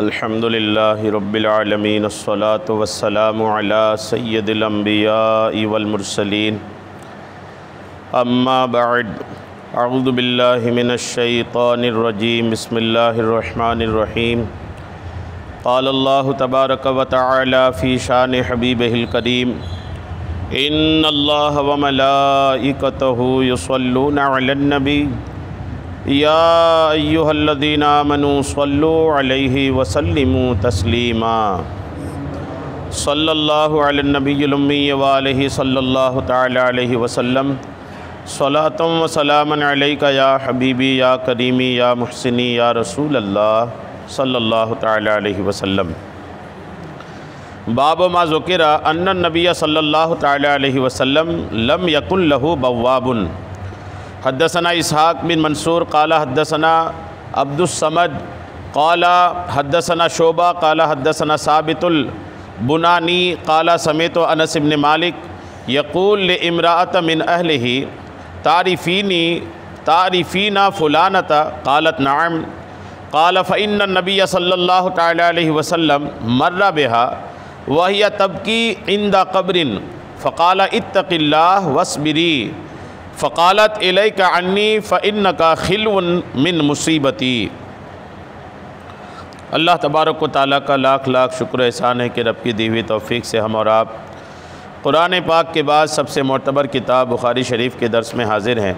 अल्हम्दुलिल्लाहि रब्बिल आलमीन अस्सलातु वस्सलामु अला सय्यदिल अंबियाइ वल मुरसलीन अम्मा बअद अऊज़ु बिल्लाहि मिनश शैतानिर रजीम बिस्मिल्लाहिर रहमानिर रहीम क़ालल्लाहु तबारक व तआला फ़ी शान हबीबिहिल करीम इन्नल्लाह व मलाइकतहु युसल्लूना अलन नबी या अय्युहल्लज़ीना आमनू सल्लु अलैहि वसल्लिमू तस्लीमा सल्लल्लाहु अलन नबिय्यिल उम्मी व आलिहि सल्लल्लाहु तआला अलैहि वसल्लम सलातुम व सलामन अलैका या हबीबी या करीमी या मुहसिनी या रसूल अल्लाह सल्लल्लाहु तआला अलैहि वसल्लम। बाब मा ज़ुकिरा अन्न नबिय्य सल्लल्लाहु तआला अलैहि वसल्लम लम यकुन लहु बव्वाबुन। हद्दसना इसहाक़ बिन मंसूर क़ाला हद्दसना अब्दुस्समद क़ाला हद्दसना शोबा क़ाला हद्दसना साबितुल बुनानी क़ाला समेतो अनस इब्न मालिक यक़ूल लिइम्राअत मिन अहलिही तारिफ़ीना फ़ुलानता क़ालत नअम क़ाला फ़इन्न नबिय्य सल्लल्लाहु तआला अलैहि वसल्लम मर्रा बिहा वहिय तबकी इंदा क़ब्रिन फ़क़ाला इत्तक़िल्लाह वस्बिरी फ़क़ालत इलैका अन्नी फ़इन्नका खिल्वुन मिन मुसीबती। अल्लाह तबारक व तआला का लाख लाख शुक्र एहसान है कि रब की दी हुई तौफ़ीक से हम और आप कुरान पाक के बाद सबसे मोतबर किताब बुखारी शरीफ के दर्स में हाज़िर हैं।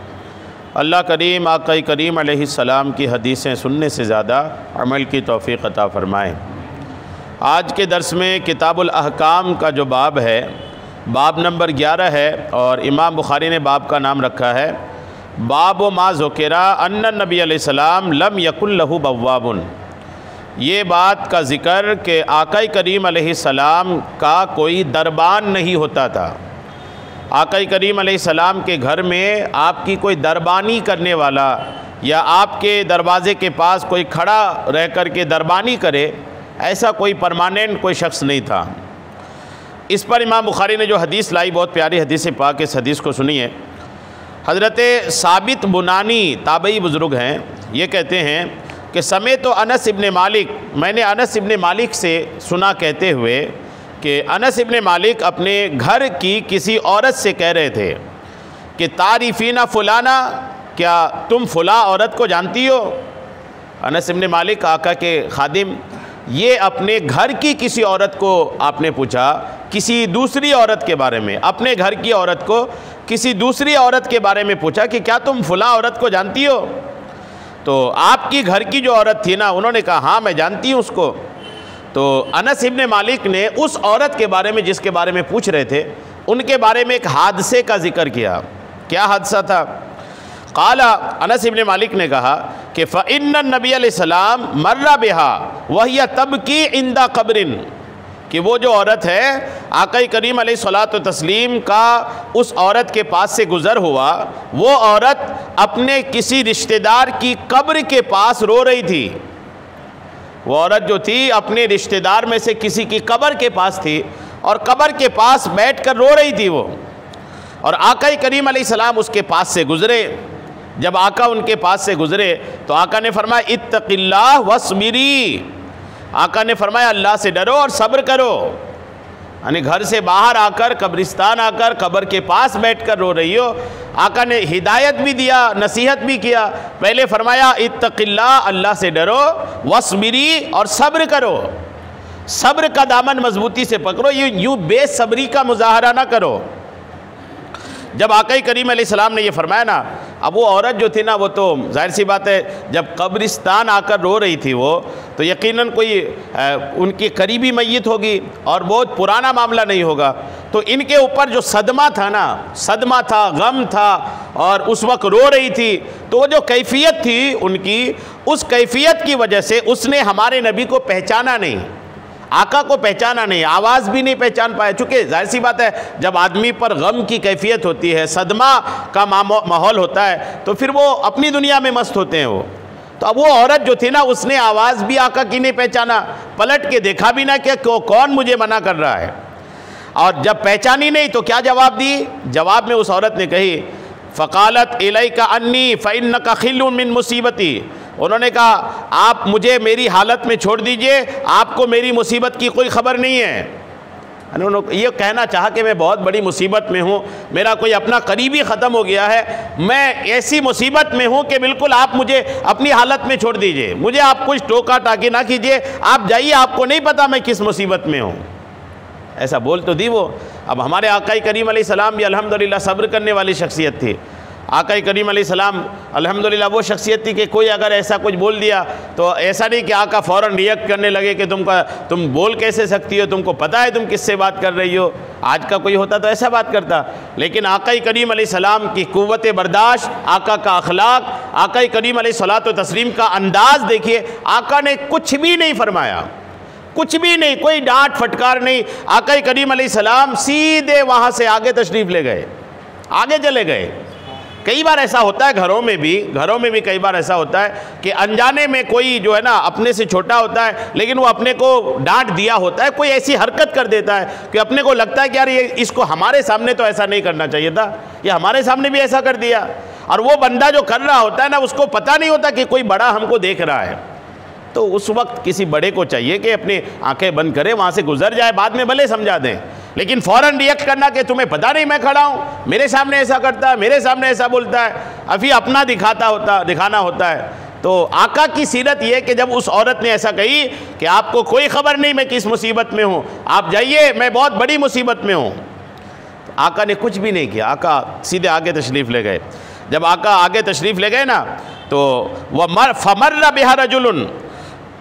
अल्लाह करीम आक़ा करीम अलैहिस्सलाम की हदीसें सुनने से ज़्यादा अमल की तौफ़ीक अता फ़रमाएँ। आज के दर्स में किताबुल अहकाम का जो बाब है बाब नंबर 11 है और इमाम बुखारी ने बाब का नाम रखा है बाब मा ज़ुकिरा अन्न नबी अलैहिस्सलाम लम यकुन लहु बव्वाबुन। ये बात का ज़िक्र कि आक़ा करीम अलैहिस्सलाम का कोई दरबान नहीं होता था। आक़ा करीम अलैहिस्सलाम के घर में आपकी कोई दरबानी करने वाला या आपके दरवाज़े के पास कोई खड़ा रह कर के दरबानी करे, ऐसा कोई परमानेंट कोई शख्स नहीं था। इस पर इमाम बुखारी ने जो हदीस लाई, बहुत प्यारी हदीस पाक, इस हदीस को सुनिए। हज़रत साबित बुनानी ताबई बुज़ुर्ग हैं, ये कहते हैं कि समेतो अनस इब्न मालिक, मैंने अनस इब्न मालिक से सुना कहते हुए कि अनस इब्न मालिक अपने घर की किसी औरत से कह रहे थे कि तारीफ़ीना फ़ुलाना, क्या तुम फ़ुला औरत को जानती हो। अनस इब्न मालिक आका के खादिम, ये अपने घर की किसी औरत को आपने पूछा, किसी दूसरी औरत के बारे में, अपने घर की औरत को किसी दूसरी औरत के बारे में पूछा कि क्या तुम फ़ुला औरत को जानती हो। तो आपकी घर की जो औरत थी ना, उन्होंने कहा हाँ मैं जानती हूँ उसको। तो अनस इब्न मालिक ने उस औरत के बारे में जिसके बारे में पूछ रहे थे, उनके बारे में एक हादसे का जिक्र किया। क्या हादसा था? क़ाला, अनस इब्न मालिक ने कहा कि फ़इन्न नबी अलैहिस्सलाम मर्रा बिहा वहिय तबकी इंदा क़ब्रिन, कि वो जो औरत है आक़ा करीम अलैहिस्सलातु तस्लीम का उस औरत के पास से गुज़र हुआ, वो औरत अपने किसी रिश्तेदार की कब्र के पास रो रही थी। वो औरत जो थी अपने रिश्तेदार में से किसी की कब्र के पास थी और कब्र के पास बैठकर रो रही थी वो। और आक़ा करीम अलैहिस्सलाम उसके पास से गुज़रे। जब आका उनके पास से गुज़रे तो आका ने फरमाया इत्तक़िल्लाह वस्बिरी, आका ने फरमाया अल्लाह से डरो और सब्र करो। यानी घर से बाहर आकर, कब्रिस्तान आकर कब्र के पास बैठकर रो रही हो। आका ने हिदायत भी दिया, नसीहत भी किया। पहले फरमाया इत्तक़िल्लाह, अल्लाह से डरो, वस्बिरी, और सब्र करो। सब्र का दामन मजबूती से पकड़ो, यूँ बेसब्री का मुजाहरा ना करो। जब आक़ा करीम अलैहिस्सलाम ने ये फरमाया ना, अब वो औरत जो थी ना, वो तो जाहिर सी बात है जब कब्रिस्तान आकर रो रही थी वो, तो यकीनन कोई उनकी करीबी मैयत होगी और बहुत पुराना मामला नहीं होगा। तो इनके ऊपर जो सदमा था ना, सदमा था, गम था, और उस वक्त रो रही थी, तो वो जो कैफियत थी उनकी, उस कैफियत की वजह से उसने हमारे नबी को पहचाना नहीं, आका को पहचाना नहीं, आवाज़ भी नहीं पहचान पाया। चूँकि जाहिर सी बात है जब आदमी पर गम की कैफियत होती है, सदमा का माहौल होता है, तो फिर वो अपनी दुनिया में मस्त होते हैं वो। तो अब वो औरत जो थी ना, उसने आवाज़ भी आका की नहीं पहचाना, पलट के देखा भी ना कि कौन मुझे मना कर रहा है। और जब पहचानी नहीं तो क्या जवाब दी? जवाब में उस औरत ने कही फ़क़ालत इलैका अन्नी फ़इन्नका खिल्लुन मिन मुसीबती, उन्होंने कहा आप मुझे मेरी हालत में छोड़ दीजिए, आपको मेरी मुसीबत की कोई ख़बर नहीं है। उन्होंने ये कहना चाहा कि मैं बहुत बड़ी मुसीबत में हूँ, मेरा कोई अपना करीबी ख़त्म हो गया है, मैं ऐसी मुसीबत में हूँ कि बिल्कुल आप मुझे अपनी हालत में छोड़ दीजिए, मुझे आप कुछ टोका टाकी ना कीजिए, आप जाइए, आपको नहीं पता मैं किस मुसीबत में हूँ। ऐसा बोल तो दी वो। अब हमारे आका करीम अलैहिस्सलाम भी अल्हम्दुलिल्लाह सब्र करने वाली शख्सियत थी। आका करीम अलैहिस्सलाम अल्हम्दुलिल्लाह वो शख्सियत थी कि कोई अगर ऐसा कुछ बोल दिया तो ऐसा नहीं कि आका फ़ौरन रिएक्ट करने लगे कि तुम बोल कैसे सकती हो, तुमको पता है तुम किससे बात कर रही हो। आज का कोई होता तो ऐसा बात करता, लेकिन आका करीम अलैहिस्सलाम की क़ुव्वत बर्दाश्त, आका का अखलाक, आका करीम अलैहिस्सलातो व तस्लीम का अंदाज़ देखिए। आका ने कुछ भी नहीं फरमाया, कुछ भी नहीं, कोई डांट फटकार नहीं। आका करीम अलैहिस्सलाम सीधे वहाँ से आगे तशरीफ़ ले गए, आगे चले गए। कई बार ऐसा होता है घरों में भी कई बार ऐसा होता है कि अनजाने में कोई जो है ना अपने से छोटा होता है, लेकिन वो अपने को डांट दिया होता है, कोई ऐसी हरकत कर देता है कि अपने को लगता है कि यार ये इसको हमारे सामने तो ऐसा नहीं करना चाहिए था, ये हमारे सामने भी ऐसा कर दिया। और वो बंदा जो कर रहा होता है ना, उसको पता नहीं होता कि कोई बड़ा हमको देख रहा है। तो उस वक्त किसी बड़े को चाहिए कि अपनी आंखें बंद करे, वहाँ से गुजर जाए, बाद में भले समझा दें, लेकिन फ़ौरन रिएक्ट करना कि तुम्हें पता नहीं मैं खड़ा हूँ, मेरे सामने ऐसा करता है, मेरे सामने ऐसा बोलता है, अभी अपना दिखाना होता है। तो आका की सीरत ये कि जब उस औरत ने ऐसा कही कि आपको कोई ख़बर नहीं मैं किस मुसीबत में हूँ, आप जाइए, मैं बहुत बड़ी मुसीबत में हूँ, तो आका ने कुछ भी नहीं किया। आका सीधे आगे तशरीफ़ ले गए। जब आका आगे तशरीफ़ ले गए ना, तो वह फमर्रा बिहा रजुलन,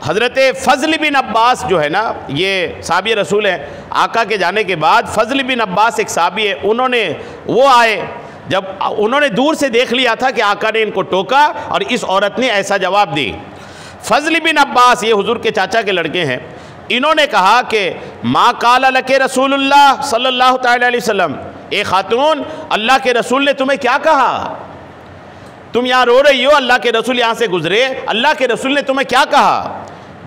हज़रत फ़ज़ल बिन अब्बास जो है ना, ये साहबी रसूल हैं। आका के जाने के बाद फ़ज़ल बिन अब्बास एक साहबी है, वो आए। जब उन्होंने दूर से देख लिया था कि आका ने इनको टोका और इस औरत ने ऐसा जवाब दी। फ़ज़ल बिन अब्बास ये हुज़ूर के चाचा के लड़के हैं। इन्होंने कहा कि मा काला लके रसूलुल्लाह सल्लल्लाहु तआला अलैहि वसल्लम, ए खातून, अल्लाह के रसूल ने तुम्हें क्या कहा? तुम यहाँ रो रही हो, अल्लाह के रसूल यहाँ से गुजरे, अल्लाह के रसूल ने तुम्हें क्या कहा?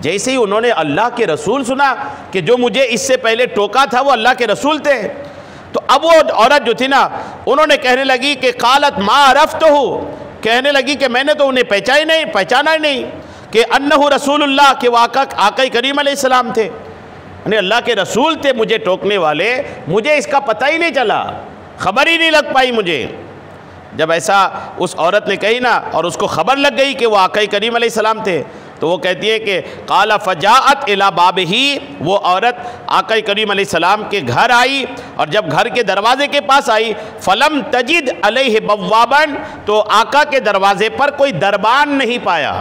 जैसे ही उन्होंने अल्लाह के रसूल सुना कि जो मुझे इससे पहले टोका था वो अल्लाह के रसूल थे, तो अब वो औरत जो थी ना, उन्होंने कहने लगी कि कालत मा अरफ़्तहु, कहने लगी कि मैंने तो उन्हें पहचाना ही नहीं कि अन्नहु रसूलुल्लाह, के आका करीम अलैहिस्सलाम थे, यानी अल्लाह के रसूल थे मुझे टोकने वाले, मुझे इसका पता ही नहीं चला, खबर ही नहीं लग पाई मुझे। जब ऐसा उस औरत ने कही ना और उसको खबर लग गई कि वो आका करीम अलैहिस्सलाम थे, तो वो कहती है कि काला फ़जाअत इला बाबिही, वो औरत आका करीम अलैहिस्सलाम के घर आई, और जब घर के दरवाज़े के पास आई, फ़लम तजिद अलैहि बव्वाबन, तो आका के दरवाज़े पर कोई दरबान नहीं पाया।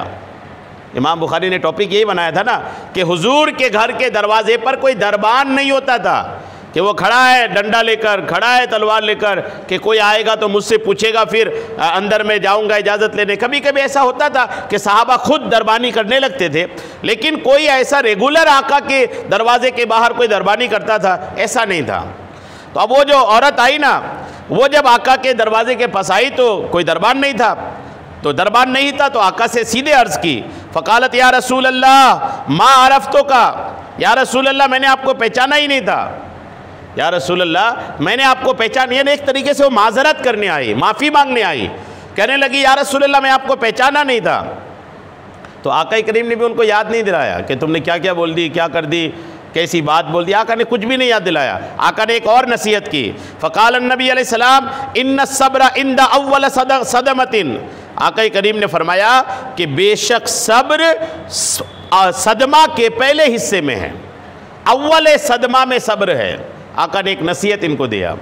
इमाम बुखारी ने टॉपिक यही बनाया था ना कि हुजूर के घर के दरवाज़े पर कोई दरबान नहीं होता था, कि वो खड़ा है डंडा लेकर, खड़ा है तलवार लेकर, कि कोई आएगा तो मुझसे पूछेगा, फिर अंदर में जाऊंगा इजाज़त लेने। कभी कभी ऐसा होता था कि सहाबा खुद दरबानी करने लगते थे, लेकिन कोई ऐसा रेगुलर आका के दरवाजे के बाहर कोई दरबानी करता था, ऐसा नहीं था। तो अब वो जो औरत आई ना, वो जब आका के दरवाजे के पास आई तो कोई दरबान नहीं था, तो आका से सीधे अर्ज़ की, फ़कालत या रसूल अल्लाह मा अरफ़्तो का, या रसूल अल्लाह मैंने आपको पहचाना ही नहीं था, या रसूल अल्लाह मैंने आपको पहचाना। यानी एक तरीके से वो माजरत करने आई, माफ़ी मांगने आई, कहने लगी या रसूल अल्लाह मैं आपको पहचाना नहीं था। तो आका करीम ने भी उनको याद नहीं दिलाया कि तुमने क्या क्या बोल दी, क्या कर दी, कैसी बात बोल दी। आका ने कुछ भी नहीं याद दिलाया। आका ने एक और नसीहत की, फ़क़ाल नबी अलैहिस्सलाम इन्न सब्र इंदा अव्वल सदमतिन, आका करीम ने फरमाया कि बेशक सब्र सदमा के पहले हिस्से में है, अव्वल सदमा में सब्र है। आका ने एक नसीहत इनको दिया।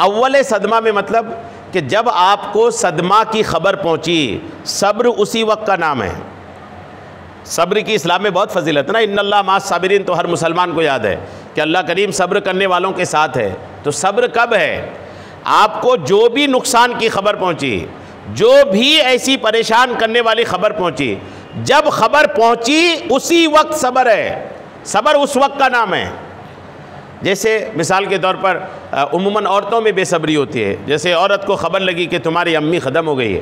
अव्वल सदमा में मतलब कि जब आपको सदमा की खबर पहुंची, सब्र उसी वक्त का नाम है। सब्र की इस्लाम में बहुत फजीलत है ना, इन्नल्लाह मास साबिरीन, तो हर मुसलमान को याद है कि अल्लाह करीम सब्र करने वालों के साथ है। तो सब्र कब है? आपको जो भी नुकसान की खबर पहुंची, जो भी ऐसी परेशान करने वाली खबर पहुंची, जब खबर पहुंची उसी वक्त सब्र है। सब्र उस वक्त का नाम है। जैसे मिसाल के तौर पर उम्मन औरतों में बेसब्री होती है। जैसे औरत को खबर लगी कि तुम्हारी अम्मी ख़त्म हो गई है,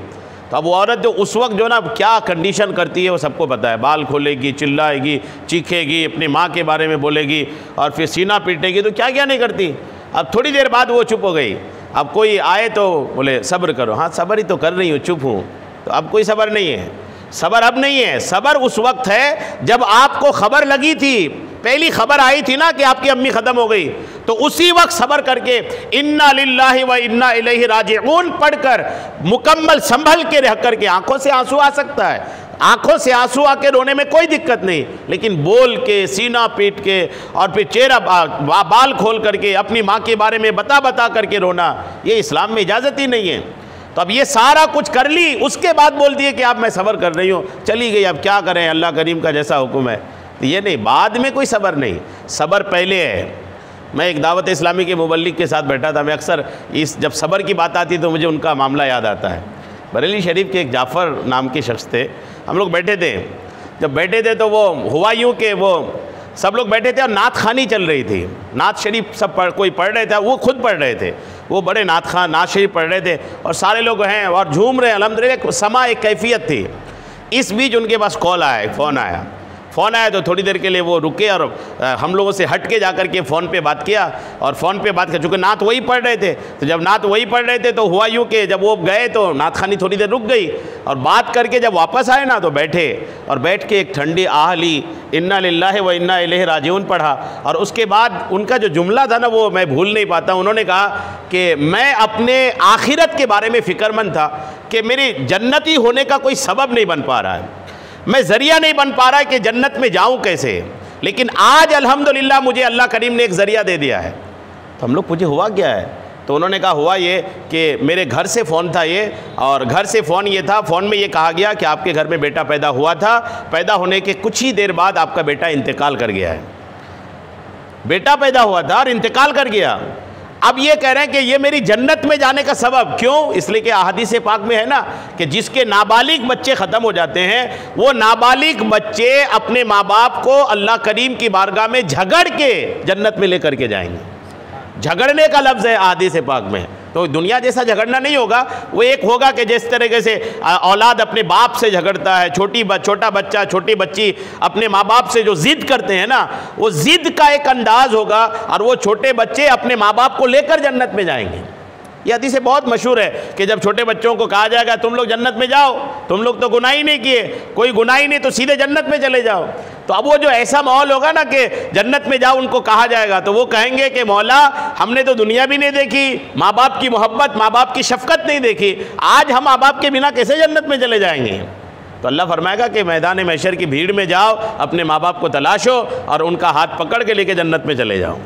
तो अब वो औरत जो उस वक्त जो ना क्या कंडीशन करती है वो सबको पता है। बाल खोलेगी, चिल्लाएगी, चीखेगी, अपनी माँ के बारे में बोलेगी और फिर सीना पीटेगी, तो क्या क्या नहीं करती। अब थोड़ी देर बाद वो चुप हो गई। अब कोई आए तो बोले सब्र करो, हाँ सब्र ही तो कर रही हूँ, चुप हूँ, तो अब कोई सब्र नहीं है। सब्र अब नहीं है, सब्र उस वक्त है जब आपको खबर लगी थी, पहली खबर आई थी ना कि आपकी अम्मी ख़त्म हो गई, तो उसी वक्त सब्र करके इन्ना लिल्लाहि व इन्ना इलैहि राजिऊन पढ़कर मुकम्मल संभल के रह करके, आंखों से आंसू आ सकता है, आंखों से आंसू आके रोने में कोई दिक्कत नहीं, लेकिन बोल के, सीना पीट के और फिर चेहरा बाल खोल करके अपनी माँ के बारे में बता करके रोना, ये इस्लाम में इजाज़त ही नहीं है। तो अब ये सारा कुछ कर ली, उसके बाद बोल दिए कि आप मैं सब्र कर रही हूँ, चली गई, अब क्या करें, अल्लाह करीम का जैसा हुक्म है। तो ये नहीं, बाद में कोई सब्र नहीं, सब्र पहले है। मैं एक दावत इस्लामी के मुबल्लिग के साथ बैठा था, मैं अक्सर जब सब्र की बात आती तो मुझे उनका मामला याद आता है। बरेली शरीफ के एक जाफ़र नाम के शख्स थे, हम लोग बैठे थे, जब बैठे थे तो वो हुआ यूँ कि वो सब लोग बैठे थे और नात खानी चल रही थी, नात शरीफ सब कोई पढ़ रहे थे, वो खुद पढ़ रहे थे, वो बड़े नात शरीफ पढ़ रहे थे और सारे लोग हैं और झूम रहे हैं, अल्हम्दुलिल्लाह समा एक कैफियत थी। इस बीच उनके पास कॉल आया, फ़ोन आया तो थोड़ी देर के लिए वो रुके और हम लोगों से हट के जा कर के फ़ोन पे बात किया, और फ़ोन पे बात किया, चूँकि नात वही पढ़ रहे थे, तो जब नात वही पढ़ रहे थे तो हुआ यूँ कि जब वो गए तो नात खानी थोड़ी देर रुक गई, और बात करके जब वापस आए ना तो बैठे, और बैठ के एक ठंडी आह ली, इन्ना लिल्लाहि व इन्ना इलैहि राजिऊन पढ़ा, और उसके बाद उनका जो जुमला था ना वो मैं भूल नहीं पाता। उन्होंने कहा कि मैं अपने आखिरत के बारे में फ़िक्रमंद था कि मेरी जन्नती होने का कोई सबब नहीं बन पा रहा है, मैं ज़रिया नहीं बन पा रहा है कि जन्नत में जाऊं कैसे, लेकिन आज अल्हम्दुलिल्लाह मुझे अल्लाह करीम ने एक ज़रिया दे दिया है। तो हम लोग पूछे हुआ क्या है, तो उन्होंने कहा हुआ ये कि मेरे घर से फ़ोन था ये, और घर से फ़ोन ये था, फ़ोन में ये कहा गया कि आपके घर में बेटा पैदा हुआ था, पैदा होने के कुछ ही देर बाद आपका बेटा इंतकाल कर गया है। बेटा पैदा हुआ था और इंतकाल कर गया। अब ये कह रहे हैं कि ये मेरी जन्नत में जाने का सबब क्यों, इसलिए कि अहादीस पाक में है ना कि जिसके नाबालिग बच्चे ख़त्म हो जाते हैं, वो नाबालिग बच्चे अपने माँ बाप को अल्लाह करीम की बारगाह में झगड़ के जन्नत में लेकर के जाएंगे। झगड़ने का लफ्ज़ है अहादीस पाक में, तो दुनिया जैसा झगड़ना नहीं होगा, वो एक होगा कि जिस तरीके से औलाद अपने बाप से झगड़ता है, छोटा बच्चा छोटी बच्ची अपने माँ बाप से जो ज़िद करते हैं ना, वो ज़िद का एक अंदाज़ होगा, और वो छोटे बच्चे अपने माँ बाप को लेकर जन्नत में जाएंगे। ये हदीस बहुत मशहूर है कि जब छोटे बच्चों को कहा जाएगा तुम लोग जन्नत में जाओ, तुम लोग तो गुनाह ही नहीं किए, कोई गुनाह ही नहीं, तो सीधे जन्नत में चले जाओ। तो अब वो जो ऐसा माहौल होगा ना कि जन्नत में जाओ उनको कहा जाएगा, तो वो कहेंगे कि मौला हमने तो दुनिया भी नहीं देखी, माँ बाप की मोहब्बत, माँ बाप की शफकत नहीं देखी, आज हम माँ बाप के बिना कैसे जन्नत में चले जाएंगे। तो अल्लाह फरमाएगा कि मैदान महशर की भीड़ में जाओ, अपने माँ बाप को तलाशो और उनका हाथ पकड़ के लेके जन्नत में चले जाओ।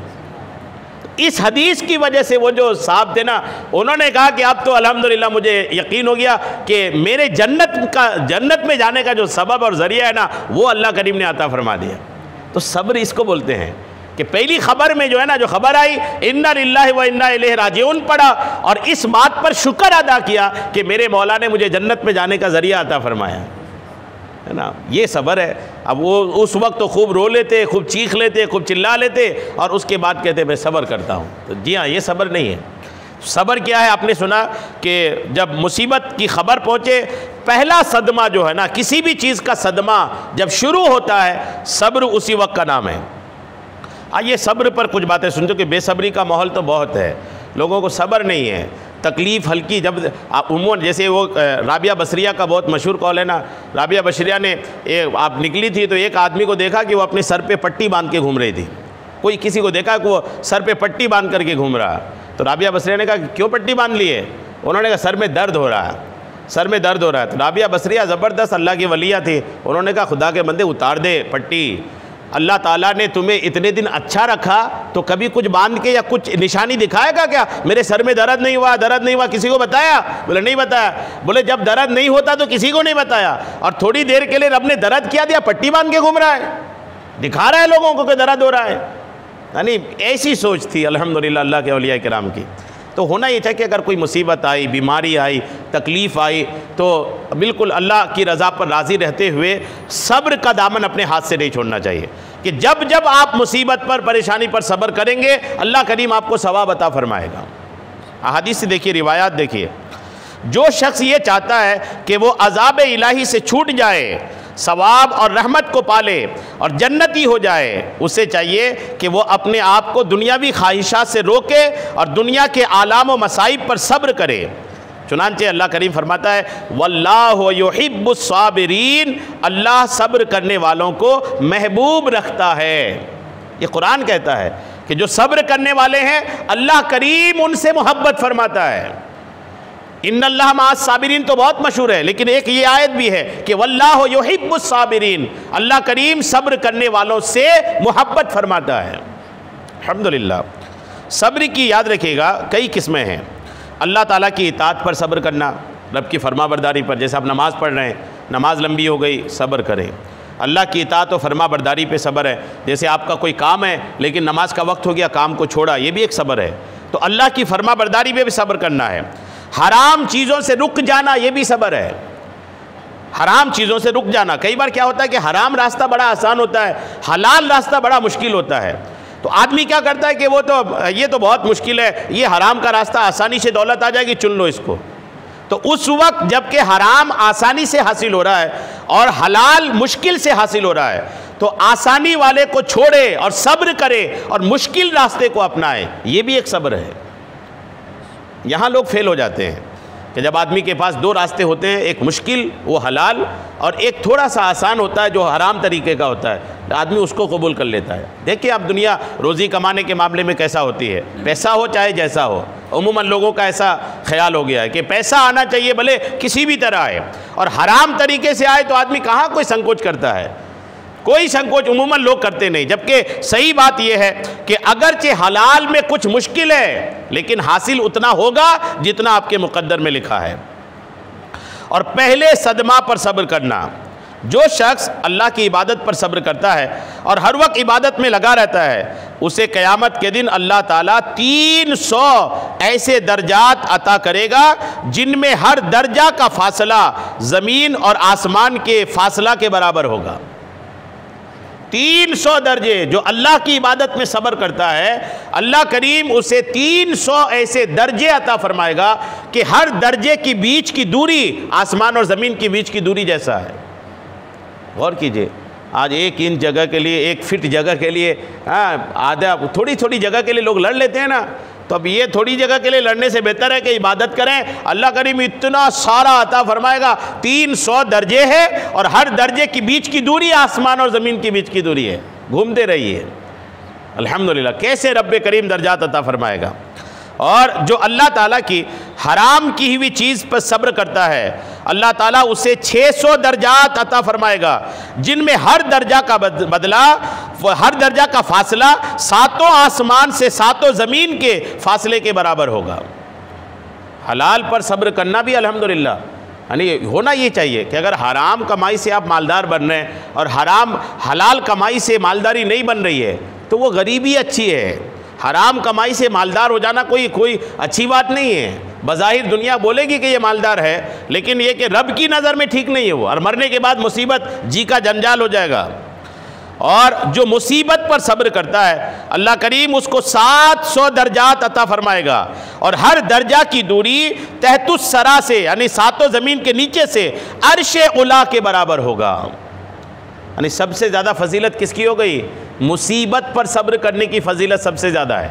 इस हदीस की वजह से वो जो साहब थे ना, उन्होंने कहा कि अब तो अल्हम्दुलिल्लाह मुझे यकीन हो गया कि मेरे जन्नत में जाने का जो सबब और ज़रिया है ना, वो अल्लाह करीम ने अता फरमा दिया। तो सब्र इसको बोलते हैं कि पहली खबर में जो है ना, जो खबर आई इन्ना लिल्लाहि व इन्ना इलैहि राजिऊन पढ़ा, और इस बात पर शुक्र अदा किया कि मेरे मौला ने मुझे जन्नत में जाने का ज़रिया अता फरमाया, है ना, ये सब्र है। अब वो उस वक्त तो खूब रो लेते, खूब चीख लेते, खूब चिल्ला लेते, और उसके बाद कहते मैं सब्र करता हूँ। तो जी हाँ, ये सब्र नहीं है। सब्र क्या है, आपने सुना कि जब मुसीबत की खबर पहुँचे, पहला सदमा जो है ना, किसी भी चीज़ का सदमा जब शुरू होता है, सब्र उसी वक्त का नाम है। आइए सब्र पर कुछ बातें सुनते हो कि बेसब्री का माहौल तो बहुत है, लोगों को सब्र नहीं है, तकलीफ़ हल्की। जब उमूमन जैसे वो राबिया बसरिया का बहुत मशहूर कॉल है ना, राबिया बसरिया ने आप निकली थी तो एक आदमी को देखा कि वो अपने सर पे पट्टी बांध के घूम रही थी। कोई किसी को देखा कि वो सर पे पट्टी बांध करके घूम रहा, तो राबिया बसरिया ने कहा कि क्यों पट्टी बांध ली है? उन्होंने कहा सर में दर्द हो रहा है, सर में दर्द हो रहा है। तो राबिया बसरिया ज़बरदस्त अल्लाह की वलिया थी, उन्होंने कहा खुदा के बंदे उतार दे पट्टी, अल्लाह ताला ने तुम्हें इतने दिन अच्छा रखा तो कभी कुछ बांध के या कुछ निशानी दिखाएगा क्या? मेरे सर में दर्द नहीं हुआ, दर्द नहीं हुआ, किसी को बताया? बोले नहीं बताया। बोले जब दर्द नहीं होता तो किसी को नहीं बताया, और थोड़ी देर के लिए रब ने दर्द किया दिया, पट्टी बांध के घूम रहा है, दिखा रहा है लोगों को कि दर्द हो रहा है। यानी ऐसी सोच थी अल्हम्दुलिल्लाह अल्लाह के औलिया किराम की। तो होना ये था कि अगर कोई मुसीबत आई, बीमारी आई, तकलीफ़ आई, तो बिल्कुल अल्लाह की रज़ा पर राज़ी रहते हुए सब्र का दामन अपने हाथ से नहीं छोड़ना चाहिए कि जब जब आप मुसीबत पर, परेशानी पर सब्र करेंगे, अल्लाह करीम आपको सवाब अता फरमाएगा। अहादीस से देखिए, रिवायात देखिए, जो शख्स ये चाहता है कि वो अज़ाब इलाही से छूट जाए, सवाब और रहमत को पाले और जन्नती हो जाए, उसे चाहिए कि वो अपने आप को दुनियावी ख्वाहिशात से रोके और दुनिया के आलाम व मसाइब पर सब्र करे। चुनांचे अल्लाह करीम फरमाता है वल्लाहु युहिब्बुस साबिरीन, अल्लाह सब्र करने वालों को महबूब रखता है। ये कुरान कहता है कि जो सब्र करने वाले हैं अल्लाह करीम उनसे मोहब्बत फरमाता है। इन्नल्लाह मअस साबिरीन तो बहुत मशहूर है, लेकिन एक ये आयत भी है कि वल्लाहु युहिब्बुस साबिरीन, अल्लाह करीम सब्र करने वालों से मोहब्बत फरमाता है। अल्हम्दुलिल्लाह। सब्र की याद रखिएगा कई किस्में हैं। अल्लाह ताला की इताअत पर सब्र करना, रब की फरमाबरदारी पर, जैसे आप नमाज़ पढ़ रहे हैं, नमाज लंबी हो गई, सब्र करें। अल्लाह की इताअत और फरमाबरदारी पे सब्र है, जैसे आपका कोई काम है लेकिन नमाज का वक्त हो गया, काम को छोड़ा, ये भी एक सब्र है। तो अल्लाह की फरमाबरदारी पे भी सब्र करना है। हराम चीज़ों से रुक जाना, ये भी सब्र है। हराम चीज़ों से रुक जाना, कई बार क्या होता है कि हराम रास्ता बड़ा आसान होता है, हलाल रास्ता बड़ा मुश्किल होता है। तो आदमी क्या करता है कि वो तो ये तो बहुत मुश्किल है, ये हराम का रास्ता आसानी से दौलत आ जाएगी, चुन लो इसको। तो उस वक्त जबकि हराम आसानी से हासिल हो रहा है और हलाल मुश्किल से हासिल हो रहा है, तो आसानी वाले को छोड़े और सब्र करे और मुश्किल रास्ते को अपनाए, ये भी एक सब्र है। यहाँ लोग फेल हो जाते हैं कि जब आदमी के पास दो रास्ते होते हैं, एक मुश्किल वो हलाल और एक थोड़ा सा आसान होता है जो हराम तरीके का होता है, आदमी उसको कबूल कर लेता है। देखिए अब दुनिया रोज़ी कमाने के मामले में कैसा होती है, पैसा हो चाहे जैसा हो, उम्मूमन लोगों का ऐसा ख्याल हो गया है कि पैसा आना चाहिए भले किसी भी तरह आए, और हराम तरीके से आए तो आदमी कहाँ कोई संकोच करता है, कोई संकोच उम्मूमन लोग करते नहीं। जबकि सही बात यह है कि अगरचे हलाल में कुछ मुश्किल है लेकिन हासिल उतना होगा जितना आपके मुकद्दर में लिखा है। और पहले सदमा पर सब्र करना, जो शख्स अल्लाह की इबादत पर सब्र करता है और हर वक्त इबादत में लगा रहता है, उसे क़यामत के दिन अल्लाह ताला 300 ऐसे दर्जात अता करेगा जिनमें हर दर्जा का फासला ज़मीन और आसमान के फासला के बराबर होगा। 300 दर्जे, जो अल्लाह की इबादत में सब्र करता है, अल्लाह करीम उसे 300 ऐसे दर्जे अता फरमाएगा कि हर दर्जे की बीच की दूरी आसमान और ज़मीन की बीच की दूरी जैसा है। गौर कीजिए, आज 1 इंच जगह के लिए, 1 फीट जगह के लिए, आधा थोड़ी थोड़ी जगह के लिए लोग लड़ लेते हैं ना, तो अब ये थोड़ी जगह के लिए लड़ने से बेहतर है कि इबादत करें। अल्लाह करीम इतना सारा अता फरमाएगा, 300 दर्जे है और हर दर्जे की बीच की दूरी आसमान और ज़मीन के बीच की दूरी है। घूमते रहिए, अल्हम्दुलिल्लाह कैसे रब्बे करीम दर्जात अता फरमाएगा। और जो अल्लाह ताला की हराम की हुई चीज़ पर सब्र करता है, अल्लाह ताला उसे 600 दर्जात अता फरमाएगा जिनमें हर दर्जा का बदला, हर दर्जा का फासला 7 आसमान से 7 ज़मीन के फासले के बराबर होगा। हलाल पर सब्र करना भी अल्हम्दुलिल्लाह यानी होना ये चाहिए कि अगर हराम कमाई से आप मालदार बन रहे हैं और हलाल कमाई से मालदारी नहीं बन रही है तो वो गरीबी अच्छी है। हराम कमाई से मालदार हो जाना कोई अच्छी बात नहीं है। बज़ाहिर दुनिया बोलेगी कि ये मालदार है, लेकिन ये कि रब की नज़र में ठीक नहीं है वो, और मरने के बाद मुसीबत जी का जंजाल हो जाएगा। और जो मुसीबत पर सब्र करता है, अल्लाह करीम उसको 700 दर्जात अता फरमाएगा और हर दर्जा की दूरी तहतुस सरा से यानी 7 ज़मीन के नीचे से अर्शे उला के बराबर होगा। यानी सबसे ज़्यादा फजीलत किसकी हो गई? मुसीबत पर सब्र करने की फजीलत सबसे ज़्यादा है।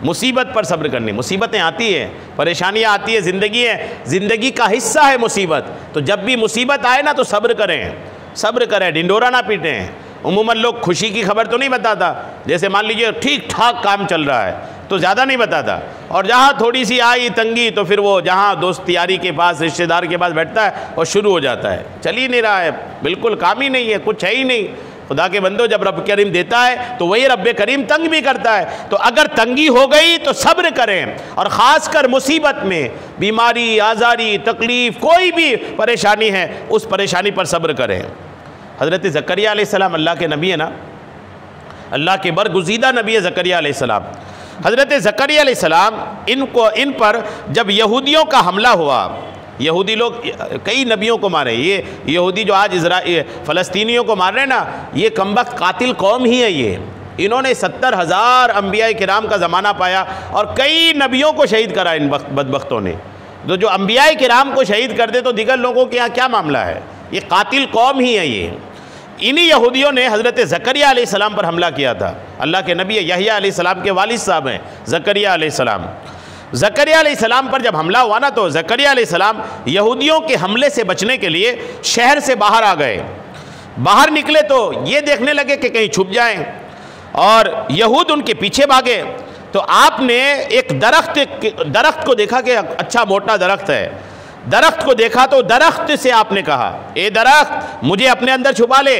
मुसीबत पर सब्र करनी, मुसीबतें आती हैं, परेशानियां आती है, ज़िंदगी है, ज़िंदगी का हिस्सा है मुसीबत। तो जब भी मुसीबत आए ना तो सब्र करें, ढिंडोरा ना पीटें। उम्मूमन लोग खुशी की खबर तो नहीं बताता, जैसे मान लीजिए ठीक ठाक काम चल रहा है तो ज़्यादा नहीं बताता, और जहाँ थोड़ी सी आई तंगी तो फिर वो जहाँ दोस्त यारी के पास, रिश्तेदार के पास बैठता है और शुरू हो जाता है, चल ही नहीं रहा है, बिल्कुल काम ही नहीं है, कुछ है ही नहीं। खुदा के बंदो, जब रब करीम देता है तो वही रब करीम तंग भी करता है। तो अगर तंगी हो गई तो सब्र करें, और ख़ासकर मुसीबत में, बीमारी, आज़ारी, तकलीफ़, कोई भी परेशानी है उस परेशानी पर सब्र करें। हज़रत ज़करिया अलैहिस्सलाम अल्लाह के नबी है ना, अल्लाह के बरगुज़ीदा नबी है ज़करिया अलैहिस्सलाम। हज़रत ज़करिया अलैहिस्सलाम इन पर जब यहूदियों का हमला हुआ, यहूदी लोग कई नबियों को मारे, ये यहूदी जो आज फ़लस्तीनियों को मार रहे हैं ना, ये कमबख्त कातिल कौम ही है। ये इन्होंने 70,000 अम्बिया किराम का ज़माना पाया और कई नबियों को शहीद करा इन बदबख्तों ने। तो जो अम्बिया किराम को शहीद कर दे तो दिगर लोगों के यहाँ क्या मामला है? ये कातिल कौम ही है। ये इन्हीं यहूदियों ने हज़रत ज़करिया अलैहिस्सलाम पर हमला किया था। अल्लाह के नबी यहया अलैहिस्सलाम के वालिद साहब हैं ज़करिया अलैहिस्सलाम। ज़करिया अलैहिस्सलाम पर जब हमला हुआ ना, तो ज़करिया अलैहिस्सलाम यहूदियों के हमले से बचने के लिए शहर से बाहर आ गए। बाहर निकले तो ये देखने लगे कि कहीं छुप जाएं, और यहूद उनके पीछे भागे। तो आपने एक दरख्त को देखा कि अच्छा मोटा दरख्त है। दरख्त को देखा तो दरख्त से आपने कहा, ए दरख्त मुझे अपने अंदर छुपा ले।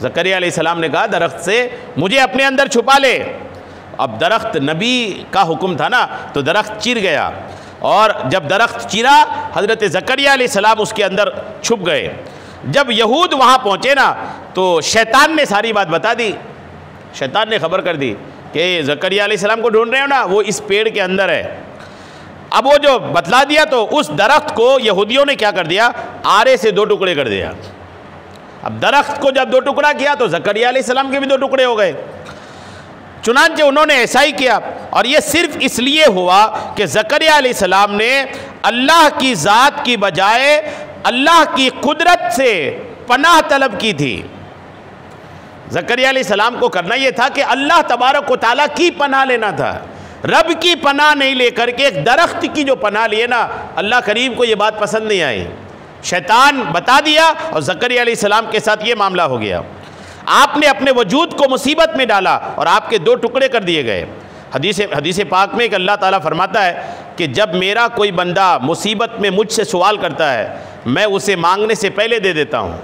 ज़करिया अलैहिस्सलाम ने कहा दरख्त से, मुझे अपने अंदर छुपा ले। अब दरख्त नबी का हुक्म था ना, तो दरख्त चिर गया, और जब दरख्त चिरा हज़रत ज़करिया अलैहिस्सलाम उसके अंदर छुप गए। जब यहूद वहाँ पहुँचे ना, तो शैतान ने सारी बात बता दी। शैतान ने खबर कर दी कि ज़करिया अलैहिस्सलाम को ढूंढ रहे हो ना, वो इस पेड़ के अंदर है। अब वो जो बतला दिया, तो उस दरख्त को यहूदियों ने क्या कर दिया, आरे से 2 टुकड़े कर दिया। अब दरख्त को जब 2 टुकड़ा किया तो ज़करिया अलैहिस्सलाम के भी 2 टुकड़े हो गए। चुनांचे उन्होंने ऐसा ही किया, और ये सिर्फ इसलिए हुआ कि ज़करिया अलैहिस्सलाम ने अल्लाह की ज़ात की बजाय अल्लाह की कुदरत से पनाह तलब की थी। ज़करिया अलैहिस्सलाम को करना यह था कि अल्लाह तबारक व तआला की पनाह लेना था, रब की पनाह नहीं लेकर के एक दरख्त की जो पनाह लिए ना, अल्लाह करीम को ये बात पसंद नहीं आई। शैतान बता दिया और ज़करिया अलैहिस्सलाम के साथ ये मामला हो गया। आपने अपने वजूद को मुसीबत में डाला और आपके 2 टुकड़े कर दिए गए। हदीस पाक में एक अल्लाह ताला फरमाता है कि जब मेरा कोई बंदा मुसीबत में मुझसे सवाल करता है, मैं उसे मांगने से पहले दे देता हूँ।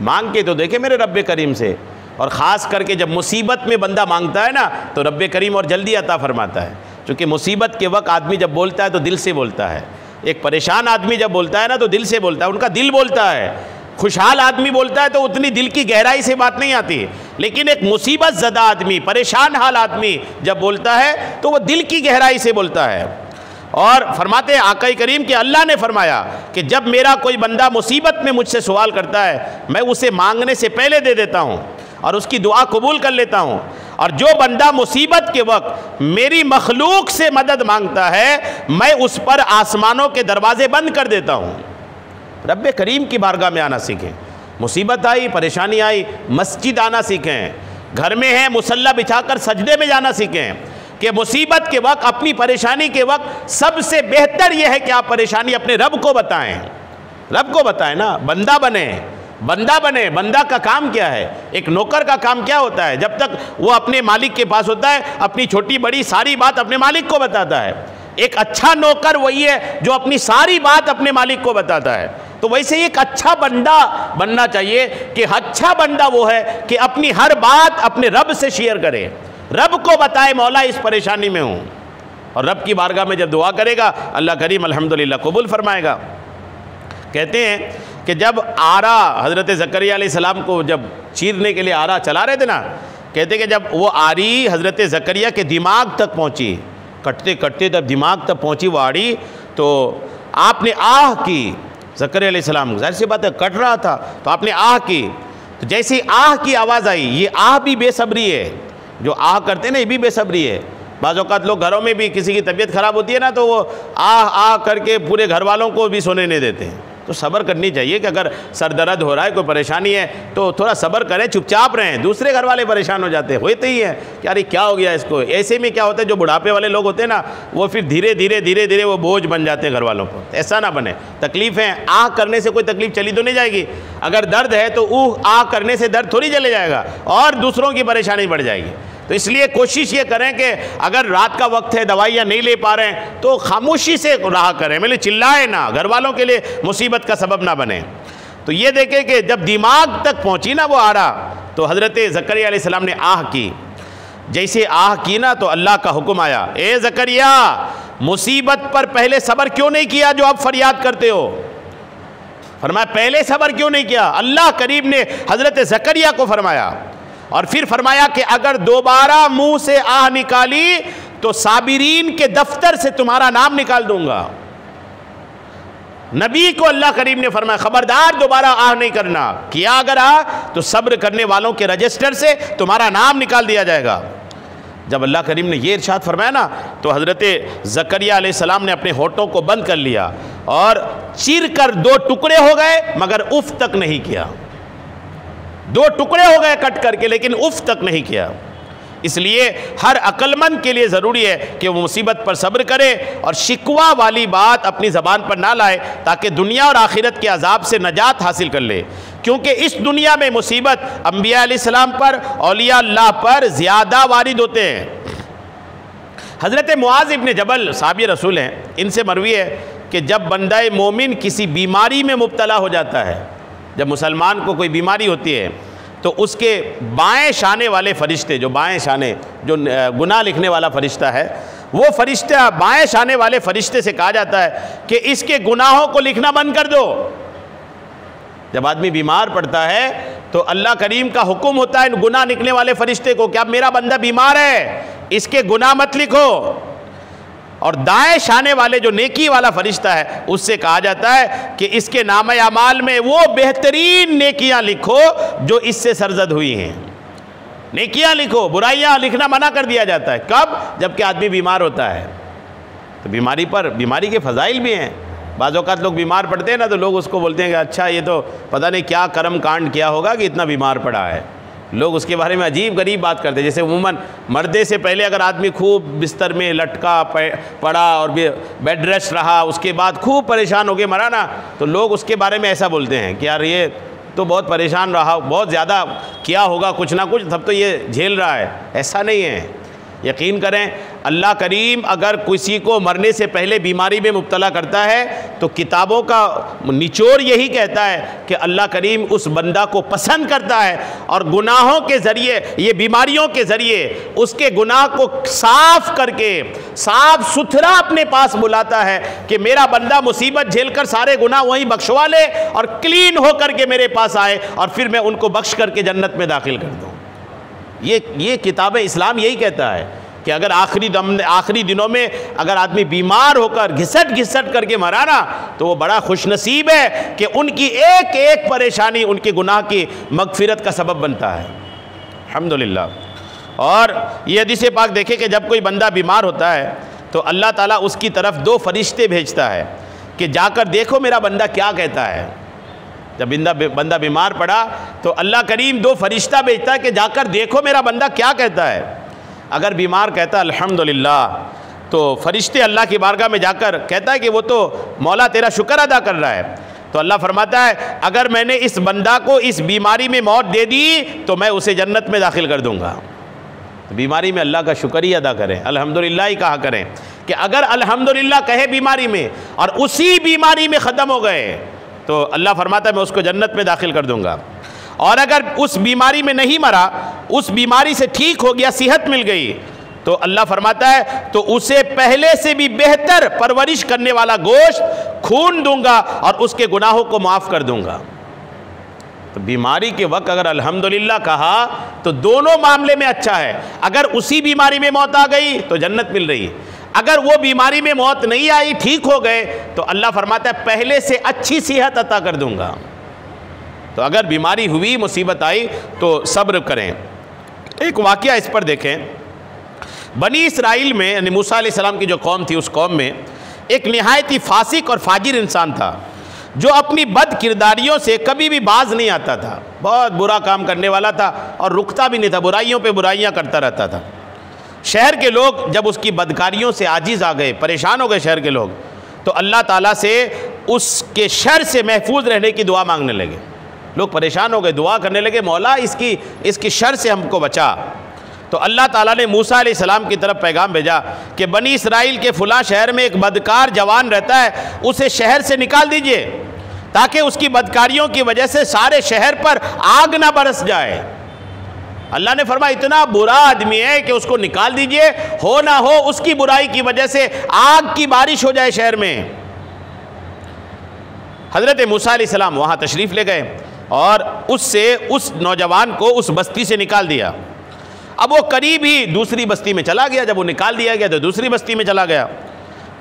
मांग के तो देखे मेरे रब्बे करीम से, और ख़ास करके जब मुसीबत में बंदा मांगता है ना, तो रब्बे करीम और जल्दी अता फरमाता है। क्योंकि मुसीबत के वक्त आदमी जब बोलता है तो दिल से बोलता है। एक परेशान आदमी जब बोलता है ना, तो दिल से बोलता है, उनका दिल बोलता है। खुशहाल आदमी बोलता है तो उतनी दिल की गहराई से बात नहीं आती, लेकिन एक मुसीबत ज़दा आदमी, परेशान हाल आदमी जब बोलता है तो वह दिल की गहराई से बोलता है। और फरमाते हैं आका करीम कि अल्लाह ने फरमाया कि जब मेरा कोई बंदा मुसीबत में मुझसे सवाल करता है, मैं उसे मांगने से पहले दे देता हूँ और उसकी दुआ कबूल कर लेता हूँ। और जो बंदा मुसीबत के वक्त मेरी मखलूक से मदद मांगता है, मैं उस पर आसमानों के दरवाजे बंद कर देता हूँ। रब्बे करीम की बारगाह में आना सीखें। मुसीबत आई, परेशानी आई, मस्जिद आना सीखें। घर में है, मुसल्ला बिछाकर सजदे में जाना सीखें। कि मुसीबत के वक्त, अपनी परेशानी के वक्त सबसे बेहतर यह है कि आप परेशानी अपने रब को बताएं। रब को बताएं ना, बंदा बने, बंदा बने। बंदा का काम क्या है? एक नौकर का काम क्या होता है? जब तक वो अपने मालिक के पास होता है, अपनी छोटी बड़ी सारी बात अपने मालिक को बताता है। एक अच्छा नौकर वही है जो अपनी सारी बात अपने मालिक को बताता है। तो वैसे एक अच्छा बंदा बनना चाहिए कि अच्छा बंदा वो है कि अपनी हर बात अपने रब से शेयर करे, रब को बताए मौला इस परेशानी में हूँ, और रब की बारगाह में जब दुआ करेगा अल्लाह करीम अल्हम्दुलिल्लाह कबूल फरमाएगा। कहते हैं कि जब आरा हज़रत ज़करिया अलैहिस्सलाम को जब चीरने के लिए आरा चला रहे थे ना, कहते कि जब वो आरी हज़रत ज़करिया के दिमाग तक पहुँची, कटते कटते जब दिमाग तक पहुँची वो आड़ी, तो आपने आह की। ज़करिया अलैहिस्सलाम जाहिर सी बात है कट रहा था, तो आपने आह की। तो जैसे आह की आवाज़ आई, ये आह भी बेसब्री है। जो आह करते हैं ना, ये भी बेसब्री है। बाज़ औक़ात लोग घरों में भी किसी की तबीयत ख़राब होती है ना, तो वो आह आह करके पूरे घर वालों को भी सोने नहीं देते हैं। तो सब्र करनी चाहिए कि अगर सर दर्द हो रहा है, कोई परेशानी है, तो थोड़ा सब्र करें, चुपचाप रहें। दूसरे घर वाले परेशान हो जाते हैं, होते ही हैं कि अरे क्या हो गया इसको। ऐसे में क्या होता है, जो बुढ़ापे वाले लोग होते हैं ना, वो फिर धीरे धीरे वो बोझ बन जाते हैं घर वालों पर। ऐसा ना बने। तकलीफ़ें आह करने से कोई तकलीफ़ चली तो नहीं जाएगी। अगर दर्द है तो आह करने से दर्द थोड़ी चले जाएगा और दूसरों की परेशानी बढ़ जाएगी। तो इसलिए कोशिश ये करें कि अगर रात का वक्त है, दवाइयाँ नहीं ले पा रहे हैं, तो खामोशी से रहा करें, मतलब चिल्लाए ना, घर वालों के लिए मुसीबत का सबब ना बने। तो ये देखें कि जब दिमाग तक पहुँची ना वो आरा, तो हज़रत ज़करिया अलैहिस्सलाम ने आह की। जैसे आह की ना, तो अल्लाह का हुक्म आया, ए ज़करिया, मुसीबत पर पहले सब्र क्यों नहीं किया जो आप फरियाद करते हो? फरमाया पहले सब्र क्यों नहीं किया? अल्लाह करीम ने हज़रत ज़करिया को फरमाया, और फिर फरमाया कि अगर दोबारा मुंह से आह निकाली तो साबिरीन के दफ्तर से तुम्हारा नाम निकाल दूंगा। नबी को अल्लाह करीम ने फरमाया खबरदार दोबारा आह नहीं करना, किया अगर आह तो सब्र करने वालों के रजिस्टर से तुम्हारा नाम निकाल दिया जाएगा। जब अल्लाह करीम ने ये इरशाद फरमाया ना, तो हज़रत ज़करिया अलैहिस्सलाम ने अपने होठों को बंद कर लिया और चीर कर 2 टुकड़े हो गए, मगर उफ तक नहीं किया। 2 टुकड़े हो गए कट करके, लेकिन उफ तक नहीं किया। इसलिए हर अक्लमंद के लिए ज़रूरी है कि वो मुसीबत पर सब्र करे और शिकवा वाली बात अपनी ज़बान पर ना लाए, ताकि दुनिया और आखिरत के अजाब से नजात हासिल कर ले। क्योंकि इस दुनिया में मुसीबत अंबिया अलैहिस्सलाम पर, औलिया अल्लाह पर ज़्यादा वारिद होते हैं। हज़रत मुआज़ इब्न जबल साहबी रसूल हैं, इनसे मरवी है कि जब बंदा मोमिन किसी बीमारी में मुब्तला हो जाता है, जब मुसलमान को कोई बीमारी होती है तो उसके बाएं शाने वाले फरिश्ते, जो बाएं शाने जो गुनाह लिखने वाला फ़रिश्ता है, वो फरिश्ता बाएं शाने वाले फरिश्ते से कहा जाता है कि इसके गुनाहों को लिखना बंद कर दो। जब आदमी बीमार पड़ता है तो अल्लाह करीम का हुक्म होता है गुनाह लिखने वाले फरिश्ते को कि अब मेरा बंदा बीमार है, इसके गुनाह मत लिखो। और दाएं शाने वाले जो नेकी वाला फरिश्ता है उससे कहा जाता है कि इसके नामे अमाल में वो बेहतरीन नेकियां लिखो जो इससे सरजद हुई हैं। नेकियां लिखो, बुराइयां लिखना मना कर दिया जाता है। कब? जबकि आदमी बीमार होता है। तो बीमारी के फ़ज़ाइल भी हैं। बाज़ औक़ात लोग बीमार पड़ते हैं ना, तो लोग उसको बोलते हैं कि अच्छा ये तो पता नहीं क्या कर्म कांड किया होगा कि इतना बीमार पड़ा है। लोग उसके बारे में अजीब गरीब बात करते हैं। जैसे उमूमन मर्दे से पहले अगर आदमी खूब बिस्तर में लटका पड़ा और बेड रेस्ट रहा, उसके बाद खूब परेशान हो के मरा ना, तो लोग उसके बारे में ऐसा बोलते हैं कि यार ये तो बहुत परेशान रहा, बहुत ज़्यादा किया होगा कुछ ना कुछ, तब तो ये झेल रहा है। ऐसा नहीं है। यकीन करें, अल्लाह करीम अगर किसी को मरने से पहले बीमारी में मुब्तला करता है तो किताबों का निचोड़ यही कहता है कि अल्लाह करीम उस बंदा को पसंद करता है और गुनाहों के ज़रिए, ये बीमारियों के ज़रिए उसके गुनाह को साफ़ करके साफ़ सुथरा अपने पास बुलाता है कि मेरा बंदा मुसीबत झेलकर सारे गुनाह वहीं बख्शवा ले और क्लीन हो करके मेरे पास आए और फिर मैं उनको बख्श करके जन्नत में दाखिल कर दूँ। ये किताब इस्लाम यही कहता है कि अगर आखिरी दिनों में अगर आदमी बीमार होकर घिसट करके मरा ना, तो वो बड़ा खुशनसीब है कि उनकी एक एक परेशानी उनके गुनाह की मगफिरत का सबब बनता है। अल्हम्दुलिल्लाह। और ये हदीस पाक देखे कि जब कोई बंदा बीमार होता है तो अल्लाह ताला उसकी तरफ 2 फरिश्ते भेजता है कि जाकर देखो मेरा बंदा क्या कहता है। जब बंदा बीमार पड़ा तो अल्लाह करीम 2 फरिश्ता भेजता है कि जाकर देखो मेरा बंदा क्या कहता है। अगर बीमार कहता है अल्हम्दुलिल्लाह, तो फरिश्ते अल्लाह की बारगाह में जाकर कहता है कि वो तो मौला तेरा शुक्र अदा कर रहा है। तो अल्लाह फरमाता है अगर मैंने इस बंदा को इस बीमारी में मौत दे दी तो मैं उसे जन्नत में दाखिल कर दूँगा। तो बीमारी में अल्लाह का शुक्र ही अदा करें, अल्हम्दुलिल्लाह ही कहा करें कि अगर अल्हम्दुलिल्लाह कहे बीमारी में और उसी बीमारी में ख़त्म हो गए तो अल्लाह फरमाता है मैं उसको जन्नत में दाखिल कर दूंगा। और अगर उस बीमारी में नहीं मरा, उस बीमारी से ठीक हो गया, सेहत मिल गई, तो अल्लाह फरमाता है तो उसे पहले से भी बेहतर परवरिश करने वाला गोश्त खून दूंगा और उसके गुनाहों को माफ़ कर दूंगा। तो बीमारी के वक्त अगर अल्हम्दुलिल्लाह कहा तो दोनों मामले में अच्छा है। अगर उसी बीमारी में मौत आ गई तो जन्नत मिल रही है, अगर वो बीमारी में मौत नहीं आई, ठीक हो गए, तो अल्लाह फरमाता है पहले से अच्छी सेहत अता कर दूंगा। तो अगर बीमारी हुई, मुसीबत आई तो सब्र करें। एक वाक़या इस पर देखें। बनी इसराइल में यानी मूसा अलैहिस्सलाम की जो कौम थी, उस कौम में एक निहायत ही फासिक और फाजिर इंसान था जो अपनी बद किरदारियों से कभी भी बाज नहीं आता था। बहुत बुरा काम करने वाला था और रुकता भी नहीं था, बुराइयों पे बुराइयां करता रहता था। शहर के लोग जब उसकी बदकारियों से आजिज़ आ गए, परेशान हो गए शहर के लोग, तो अल्लाह ताला से उसके शर से महफूज रहने की दुआ मांगने लगे। लोग परेशान हो गए, दुआ करने लगे मौला इसकी शर से हमको बचा। तो अल्लाह ताला ने मूसा अलैहिस्सलाम की तरफ पैगाम भेजा कि बनी इसराइल के फुला शहर में एक बदकार जवान रहता है, उसे शहर से निकाल दीजिए ताकि उसकी बदकारियों की वजह से सारे शहर पर आग ना बरस जाए। अल्लाह ने फरमाया इतना बुरा आदमी है कि उसको निकाल दीजिए, हो ना हो उसकी बुराई की वजह से आग की बारिश हो जाए शहर में। हज़रत मूसा अलैहिस्सलाम वहाँ तशरीफ़ ले गए और उस नौजवान को उस बस्ती से निकाल दिया। अब वो करीब ही दूसरी बस्ती में चला गया। जब वो निकाल दिया गया तो दूसरी बस्ती में चला गया।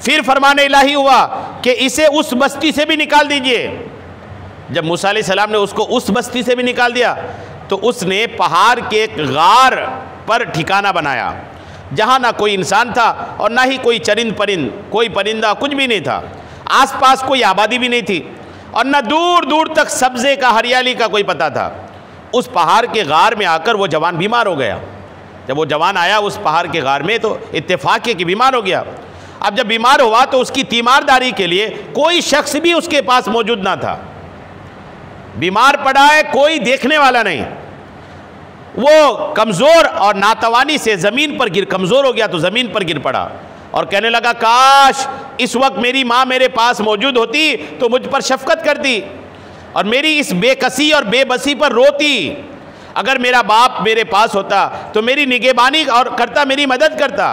फिर फरमान इलाही हुआ कि इसे उस बस्ती से भी निकाल दीजिए। जब मूसा अलैहिस्सलाम ने उसको उस बस्ती से भी निकाल दिया तो उसने पहाड़ के एक गार पर ठिकाना बनाया जहाँ ना कोई इंसान था और ना ही कोई चरिंद परिंद, कोई परिंदा, कुछ भी नहीं था। आसपास कोई आबादी भी नहीं थी और ना दूर दूर तक सब्ज़े का, हरियाली का कोई पता था। उस पहाड़ के गार में आकर वो जवान बीमार हो गया। जब वो जवान आया उस पहाड़ के गार में तो इत्तेफाक है कि बीमार हो गया। अब जब बीमार हुआ तो उसकी तीमारदारी के लिए कोई शख्स भी उसके पास मौजूद ना था। बीमार पड़ा है, कोई देखने वाला नहीं। वो कमज़ोर और नातवानी से ज़मीन पर कमज़ोर हो गया तो ज़मीन पर गिर पड़ा और कहने लगा, काश इस वक्त मेरी माँ मेरे पास मौजूद होती तो मुझ पर शफ़क़त करती और मेरी इस बेकसी और बेबसी पर रोती। अगर मेरा बाप मेरे पास होता तो मेरी निगहबानी और करता, मेरी मदद करता।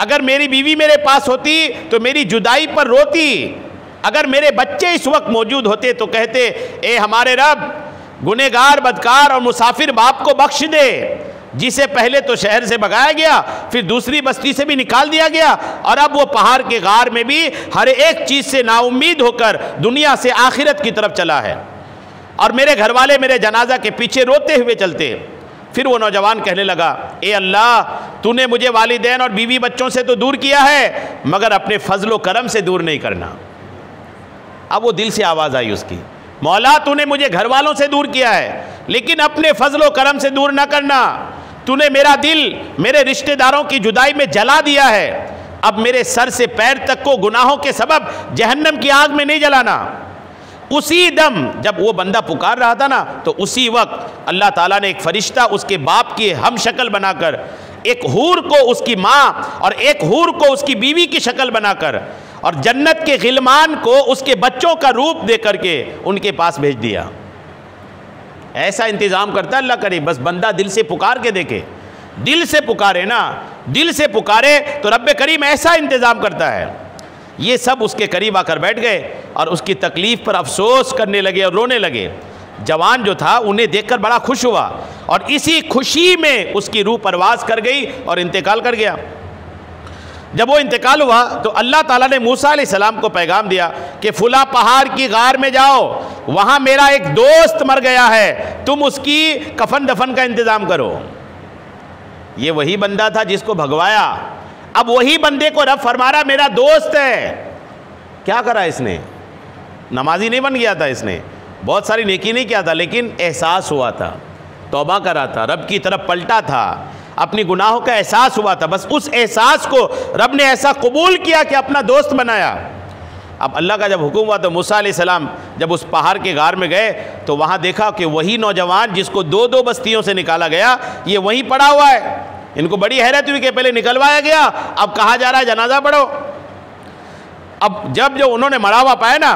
अगर मेरी बीवी मेरे पास होती तो मेरी जुदाई पर रोती। अगर मेरे बच्चे इस वक्त मौजूद होते तो कहते, ए हमारे रब, गुनहगार, बदकार और मुसाफिर बाप को बख्श दे, जिसे पहले तो शहर से भगाया गया, फिर दूसरी बस्ती से भी निकाल दिया गया और अब वो पहाड़ के गार में भी हर एक चीज़ से नाउम्मीद होकर दुनिया से आखिरत की तरफ चला है और मेरे घर वाले मेरे जनाजा के पीछे रोते हुए चलते। फिर वो नौजवान कहने लगा, ए अल्लाह, तूने मुझे वालिदैन और बीवी बच्चों से तो दूर किया है, मगर अपने फजलो करम से दूर नहीं करना। अब वो दिल से आवाज़ आई उसकी, मौला तूने मुझे घर वालों से दूर किया है, लेकिन अपने फजलो करम से दूर ना करना। तूने मेरा दिल मेरे रिश्तेदारों की जुदाई में जला दिया है, अब मेरे सर से पैर तक को गुनाहों के सबब जहन्नम की आग में नहीं जलाना। उसी दम जब वो बंदा पुकार रहा था ना, तो उसी वक्त अल्लाह ताला ने एक फरिश्ता उसके बाप की हम शक्ल बनाकर, एक हूर को उसकी माँ और एक हूर को उसकी बीवी की शक्ल बनाकर और जन्नत के गिलमान को उसके बच्चों का रूप दे करके उनके पास भेज दिया। ऐसा इंतज़ाम करता अल्लाह करीम, बस बंदा दिल से पुकार के देखे। दिल से पुकारे ना, दिल से पुकारे तो रब्बे करीम ऐसा इंतज़ाम करता है। ये सब उसके करीब आकर बैठ गए और उसकी तकलीफ़ पर अफसोस करने लगे और रोने लगे। जवान जो था उन्हें देखकर बड़ा खुश हुआ और इसी खुशी में उसकी रूह परवास कर गई और इंतकाल कर गया। जब वो इंतकाल हुआ तो अल्लाह ताला ने मूसा अलैहिस्सलाम को पैगाम दिया कि फुला पहाड़ की गार में जाओ, वहाँ मेरा एक दोस्त मर गया है, तुम उसकी कफन दफन का इंतज़ाम करो। ये वही बंदा था जिसको भगवाया, अब वही बंदे को रब फरमा रहा मेरा दोस्त है। क्या करा इसने? नमाजी नहीं बन गया था, इसने बहुत सारी नेकी नहीं किया था, लेकिन एहसास हुआ था, तौबा करा था, रब की तरफ पलटा था, अपनी गुनाहों का एहसास हुआ था। बस उस एहसास को रब ने ऐसा कबूल किया कि अपना दोस्त बनाया। अब अल्लाह का जब हुक्म हुआ तो मूसा अलैहिस्सलाम जब उस पहाड़ के गार में गए तो वहाँ देखा कि वही नौजवान जिसको दो दो बस्तियों से निकाला गया ये वहीं पड़ा हुआ है। इनको बड़ी हैरत हुई कि पहले निकलवाया गया, अब कहा जा रहा है जनाजा पढ़ो। अब जब जो उन्होंने मरा हुआ पाया ना,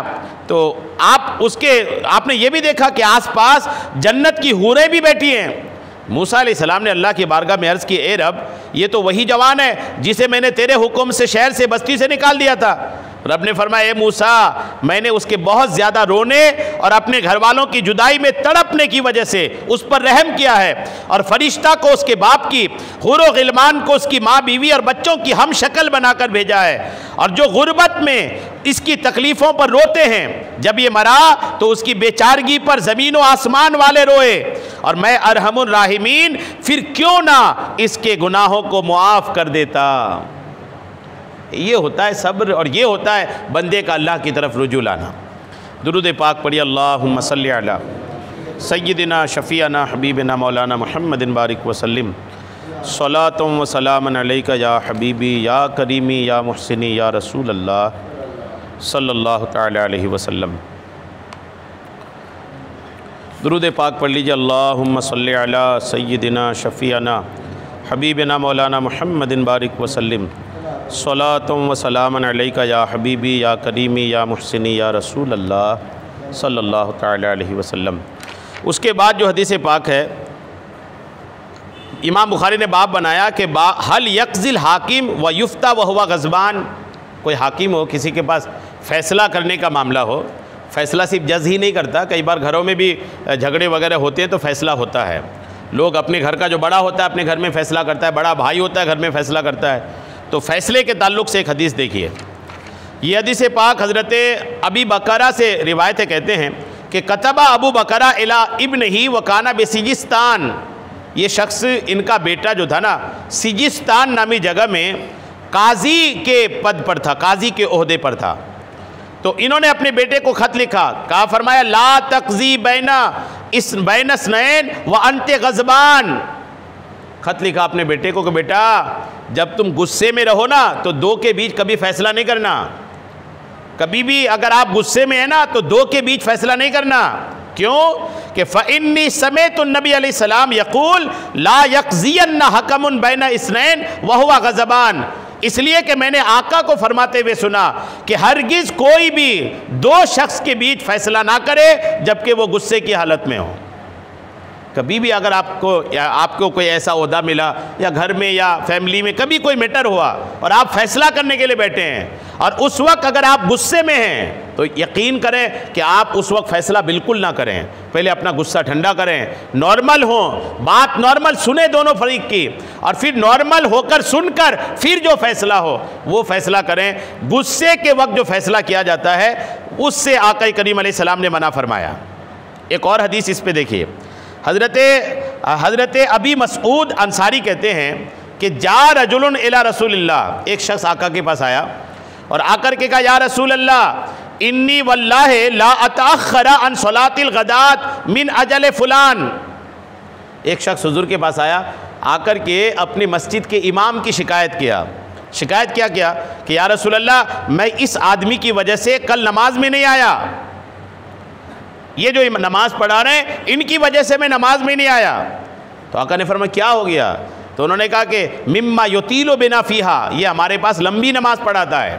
तो आपने ये भी देखा कि आसपास जन्नत की हूरें भी बैठी हैं। मूसा अलैहिस्सलाम ने अल्लाह की बारगाह में अर्ज़ की, ए रब, ये तो वही जवान है जिसे मैंने तेरे हुक्म से शहर से बस्ती से निकाल दिया था। रब ने फरमाया, ए मूसा, मैंने उसके बहुत ज़्यादा रोने और अपने घर वालों की जुदाई में तड़पने की वजह से उस पर रहम किया है और फरिश्ता को उसके बाप की, हुरो गिलमान को उसकी माँ बीवी और बच्चों की हम शक्ल बनाकर भेजा है। और जो गुर्बत में इसकी तकलीफ़ों पर रोते हैं, जब ये मरा तो उसकी बेचारगी पर ज़मीन व आसमान वाले रोए और मैं अरहमुर राहिमीन फिर क्यों ना इसके गुनाहों को मुआफ़ कर देता। ये होता है सब्र और ये होता है बंदे का अल्लाह की तरफ रुजू लाना। दुरूद पाक पढ़िए, अल्लाहुम्मा सल्ली अला सय्यिदिना शफ़ीअना हबीबिना मौलाना मुहम्मदिन बारिक वसल्लिम सलातुम व सलामन अलैका या हबीबी या करीमी या मुहसिनी या रसूल अल्लाह सल्लल्लाहु तआला अलैहि वसल्लम। दुरूद पाक पढ़ लीजिए, अल्लाहुम्मा सल्ली अला सय्यिदिना शफ़ीअना हबीबिना मौलाना मुहम्मदिन बारिक वसल्लिम सलातुम व सलामन अलैका या हबीबी या करीमी या मुहसिनी या रसूल अल्लाह सल्लल्लाहु तआला अलैहि वसल्लम। उसके बाद जो हदीस पाक है, इमाम बुखारी ने बाब बनाया कि हल यक़ज़िल हाकिम व युफ्ता व हुवा ग़ज़बान। कोई हाकिम हो, किसी के पास फ़ैसला करने का मामला हो, फ़ैसला सिर्फ जज ही नहीं करता, कई बार घरों में भी झगड़े वगैरह होते हैं तो फ़ैसला होता है। लोग अपने घर का जो बड़ा होता है अपने घर में फ़ैसला करता है, बड़ा भाई होता है घर में फ़ैसला करता है। तो फ़ैसले के ताल्लुक़ से एक हदीस देखिए। ये हदीस पाक हज़रत अबी बकरा से रिवायत है, कहते हैं कि कतबा अबू बकरा इला इब्न ही वकाना बेसिजिस्तान। ये शख्स, इनका बेटा जो था ना, सिजिस्तान नामी जगह में काजी के पद पर था, काजी के ओहदे पर था। तो इन्होंने अपने बेटे को ख़त लिखा, कहा फरमाया ला तक़ज़ी बैना इस बैनस्नैन व अंते ग़ज़बान। खत लिखा अपने बेटे को कि बेटा जब तुम गुस्से में रहो ना तो दो के बीच कभी फैसला नहीं करना। कभी भी अगर आप गुस्से में है ना तो दो के बीच फैसला नहीं करना। क्यों कि फ़इन्नी समेतु नबी अलैहिस्सलाम यक़ूल ला यक़ज़ियन्ना हकमुन बैना इस्नैन व हुवा ग़ज़बान, इसलिए कि मैंने आका को फरमाते हुए सुना कि हरगिज़ कोई भी दो शख्स के बीच फैसला ना करे जबकि वो गुस्से की हालत में हो। कभी भी अगर आपको कोई ऐसा ओहदा मिला या घर में या फैमिली में कभी कोई मैटर हुआ और आप फैसला करने के लिए बैठे हैं और उस वक्त अगर आप गुस्से में हैं तो यकीन करें कि आप उस वक्त फैसला बिल्कुल ना करें। पहले अपना गुस्सा ठंडा करें, नॉर्मल हो, बात नॉर्मल सुने दोनों फरीक की, और फिर नॉर्मल होकर सुनकर फिर जो फैसला हो वो फैसला करें। गुस्से के वक्त जो फैसला किया जाता है उससे आका करीम अलैहिस्सलाम ने मना फरमाया। एक और हदीस इस पे देखिए, हज़रत अबी मसऊद अंसारी कहते हैं कि जा रजुलन इला रसूलिल्लाह, एक शख्स आका के पास आया और आकर के कहा या रसूल अल्लाह इन्नी वल्लाहि ला अतअख्खरा अन सलातिल गदात मिन अजल फुलान। एक शख्स हुजूर के पास आया, आकर के अपनी मस्जिद के इमाम की शिकायत किया कि या रसूल अल्लाह मैं इस आदमी की वजह से कल नमाज में नहीं आया, ये जो नमाज पढ़ा रहे हैं इनकी वजह से मैं नमाज में नहीं आया। तो आका ने फरमाया क्या हो गया? तो उन्होंने कहा कि मिम्मा युतीलो बिना फीहा, ये हमारे पास लंबी नमाज पढ़ाता है,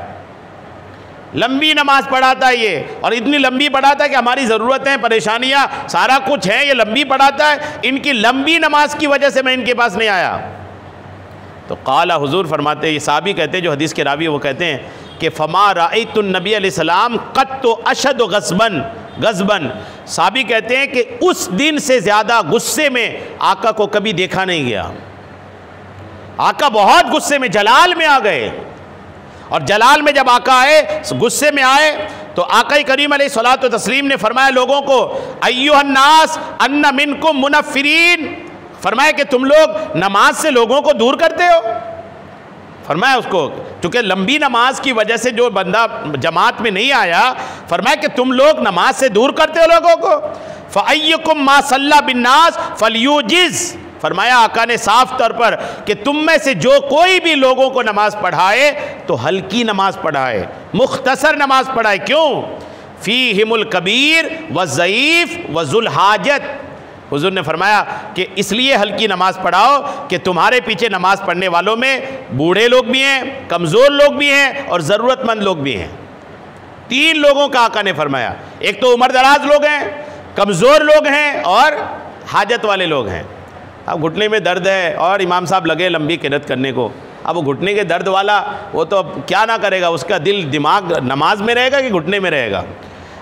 लंबी नमाज पढ़ाता है ये, और इतनी लंबी पढ़ाता है कि हमारी ज़रूरतें परेशानियां सारा कुछ है ये लंबी पढ़ाता है, इनकी लंबी नमाज की वजह से मैं इनके पास नहीं आया। तो काला हुजूर फरमाते, ये साहबी कहते हैं जो हदीस के रावी, वो कहते हैं कि फमा राइतु नबी अलैहिस्सलाम कत्तु अशद गज़बन, साहबी कहते हैं कि उस दिन से ज़्यादा गुस्से में आका को कभी देखा नहीं गया। आका बहुत गुस्से में जलाल में आ गए, और जलाल में जब आका आए, गुस्से में आए, तो आका करीम अलैहिस्सलातु तस्लीम ने फरमाया लोगों को अय्युहन्नास अन्ना मिनकुम मुनफ्फिरीन, फरमाया कि तुम लोग नमाज से लोगों को दूर करते हो। फरमाया उसको, चूँकि लंबी नमाज की वजह से जो बंदा जमात में नहीं आया, फरमाया कि तुम लोग नमाज से दूर करते हो लोगों को। फ़अय्युकुम मा सल्ला बिन्नास फलयूजिज़, फरमाया आका ने साफ तौर पर कि तुम में से जो कोई भी लोगों को नमाज पढ़ाए तो हल्की नमाज पढ़ाए, मुख्तसर नमाज पढ़ाए। क्यों? फ़ीहिमुल कबीर व ज़ईफ़ व ज़ुल हाजत, हुज़ूर ने फरमाया कि इसलिए हल्की नमाज पढ़ाओ कि तुम्हारे पीछे नमाज पढ़ने वालों में बूढ़े लोग भी हैं, कमज़ोर लोग भी हैं और ज़रूरतमंद लोग भी हैं। तीन लोगों का आका ने फरमाया, एक तो उम्र दराज लोग हैं, कमज़ोर लोग हैं और हाजत वाले लोग हैं। अब घुटने में दर्द है और इमाम साहब लगे लंबी किरात करने को, अब वो घुटने के दर्द वाला वो तो अब क्या ना करेगा, उसका दिल दिमाग नमाज में रहेगा कि घुटने में रहेगा।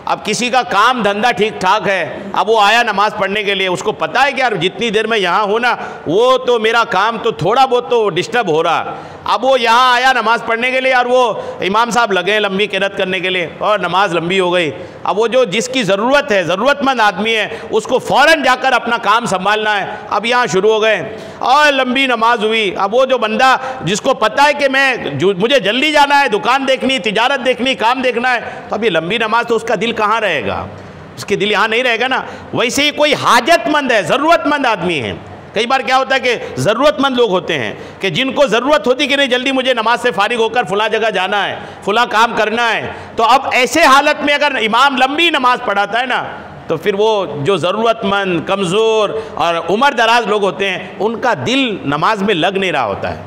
अब किसी का काम धंधा ठीक ठाक है, अब वो आया नमाज पढ़ने के लिए, उसको पता है कि यार जितनी देर मैं यहाँ हूँ ना वो तो मेरा काम तो थोड़ा बहुत तो डिस्टर्ब हो रहा। अब वो यहाँ आया नमाज पढ़ने के लिए और वो इमाम साहब लगे लंबी किरात करने के लिए और नमाज लंबी हो गई। अब वो जो जिसकी ज़रूरत है, ज़रूरतमंद आदमी है, उसको फ़ौरन जाकर अपना काम संभालना है। अब यहाँ शुरू हो गए और लंबी नमाज हुई। अब वो जो बंदा जिसको पता है कि मुझे जल्दी जाना है, दुकान देखनी, तिजारत देखनी, काम देखना है, तो अब ये लंबी नमाज, तो उसका दिल कहाँ रहेगा? उसके दिल यहाँ नहीं रहेगा ना। वैसे ही कोई हाजतमंद है, ज़रूरतमंद आदमी है, कई बार क्या होता है कि ज़रूरतमंद लोग होते हैं कि जिनको ज़रूरत होती कि नहीं जल्दी मुझे नमाज से फारिग होकर फुला जगह जाना है, फुला काम करना है, तो अब ऐसे हालत में अगर इमाम लंबी नमाज पढ़ाता है ना तो फिर वो जो ज़रूरतमंद, कमज़ोर और उम्र दराज लोग होते हैं उनका दिल नमाज में लग नहीं रहा होता है।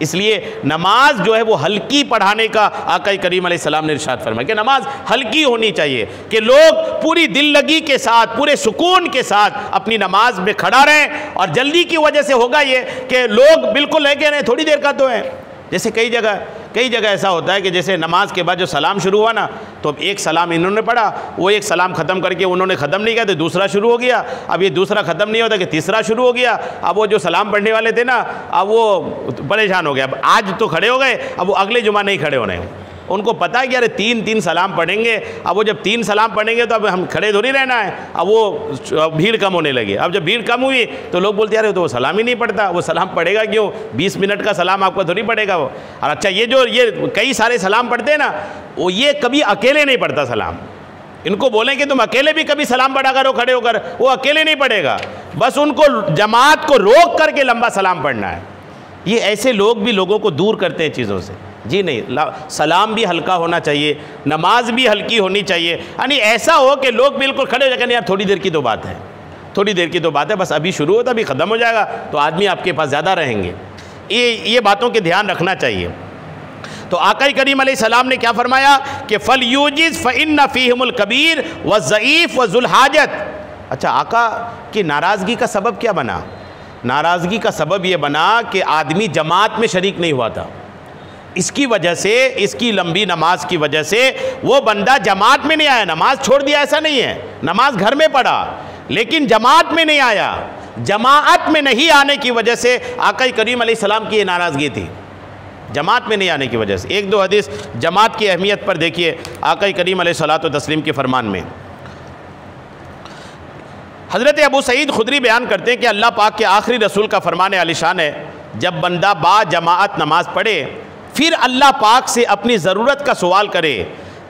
इसलिए नमाज जो है वो हल्की पढ़ाने का आका करीम अलैहिस्सलाम ने इरशाद फरमाया कि नमाज हल्की होनी चाहिए, कि लोग पूरी दिल लगी के साथ, पूरे सुकून के साथ अपनी नमाज में खड़ा रहें। और जल्दी की वजह से होगा ये कि लोग बिल्कुल लगे रहें, थोड़ी देर का तो है। जैसे कई जगह ऐसा होता है कि जैसे नमाज के बाद जो सलाम शुरू हुआ ना, तो अब एक सलाम इन्होंने पढ़ा, वो एक सलाम ख़त्म करके उन्होंने ख़त्म नहीं किया तो दूसरा शुरू हो गया, अब ये दूसरा ख़त्म नहीं होता कि तीसरा शुरू हो गया। अब वो जो सलाम पढ़ने वाले थे ना, अब वो परेशान हो गया, अब आज तो खड़े हो गए, अब वो अगले जुमा नहीं खड़े होने। उनको पता है कि अरे तीन सलाम पढ़ेंगे, अब वो जब 3 सलाम पढ़ेंगे तो अब हम खड़े थोड़ी रहना है। अब वो भीड़ कम होने लगी। अब जब भीड़ कम हुई तो लोग बोलते यार तो वो सलाम ही नहीं पढ़ता, वो सलाम पढ़ेगा क्यों? 20 मिनट का सलाम आपका थोड़ी पढ़ेगा वो। और अच्छा ये कई सारे सलाम पढ़ते हैं ना, वो ये कभी अकेले नहीं पढ़ता सलाम, इनको बोलें कि तुम अकेले भी कभी सलाम पढ़ा करो खड़े होकर, वो अकेले नहीं पढ़ेगा, बस उनको जमात को रोक करके लंबा सलाम पढ़ना है। ये ऐसे लोग भी लोगों को दूर करते हैं चीज़ों से। जी नहीं, सलाम भी हल्का होना चाहिए, नमाज भी हल्की होनी चाहिए। यानी ऐसा हो कि लोग बिल्कुल खड़े हो जाए, यार थोड़ी देर की तो बात है, थोड़ी देर की तो बात है, बस अभी शुरू होता अभी ख़त्म हो जाएगा, तो आदमी आपके पास ज़्यादा रहेंगे। ये बातों के ध्यान रखना चाहिए। तो आका करीम अलैहिस्सलाम ने क्या फरमाया कि फल यूजिज़ फ़इन्न फ़ीहिमुल कबीर व ज़ईफ़ व ज़ुल हाजत। अच्छा, आका की नाराज़गी का सबब क्या बना? नाराज़गी का सबब ये बना कि आदमी जमात में शरीक नहीं हुआ था। इसकी वजह से, इसकी लंबी नमाज की वजह से वो बंदा जमात में नहीं आया। नमाज छोड़ दिया ऐसा नहीं है, नमाज घर में पढ़ा, लेकिन जमात में नहीं आया। जमात में नहीं आने की वजह से आका करीम अलैहिस्सलाम की ये नाराज़गी थी, जमात में नहीं आने की वजह से। एक दो हदीस जमात की अहमियत पर देखिए आका करीम अलैहिस्सलातु तस्लीम के फरमान में। हज़रत अबू सईद खुदरी बयान करते हैं कि अल्लाह पाक के आखिरी रसूल का फरमान आलिशान है, जब बंदा बा जमात नमाज पढ़े फिर अल्लाह पाक से अपनी ज़रूरत का सवाल करे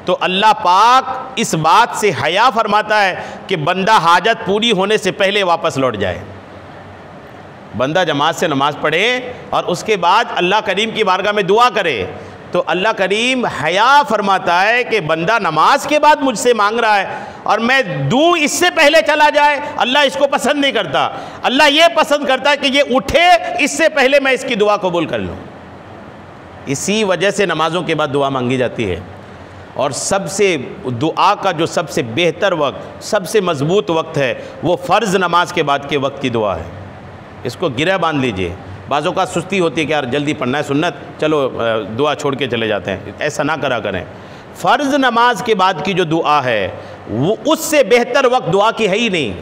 तो अल्लाह पाक इस बात से हया फरमाता है कि बंदा हाजत पूरी होने से पहले वापस लौट जाए। बंदा जमात से नमाज पढ़े और उसके बाद अल्लाह करीम की बारगाह में दुआ करे तो अल्लाह करीम हया फरमाता है कि बंदा नमाज के बाद मुझसे मांग रहा है और मैं दूँ इससे पहले चला जाए, अल्लाह इसको पसंद नहीं करता। अल्लाह ये पसंद करता है कि ये उठे इससे पहले मैं इसकी दुआ कबूल कर लूँ। इसी वजह से नमाज़ों के बाद दुआ मांगी जाती है। और सबसे दुआ का जो सबसे बेहतर वक्त, सबसे मज़बूत वक्त है वो फ़र्ज़ नमाज के बाद के वक्त की दुआ है। इसको गिरह बांध लीजिए। बाज़ों का सुस्ती होती है कि यार जल्दी पढ़ना है सुन्नत, चलो दुआ छोड़ के चले जाते हैं, ऐसा ना करा करें। फ़र्ज़ नमाज के बाद की जो दुआ है वो उससे बेहतर वक्त दुआ की है ही नहीं।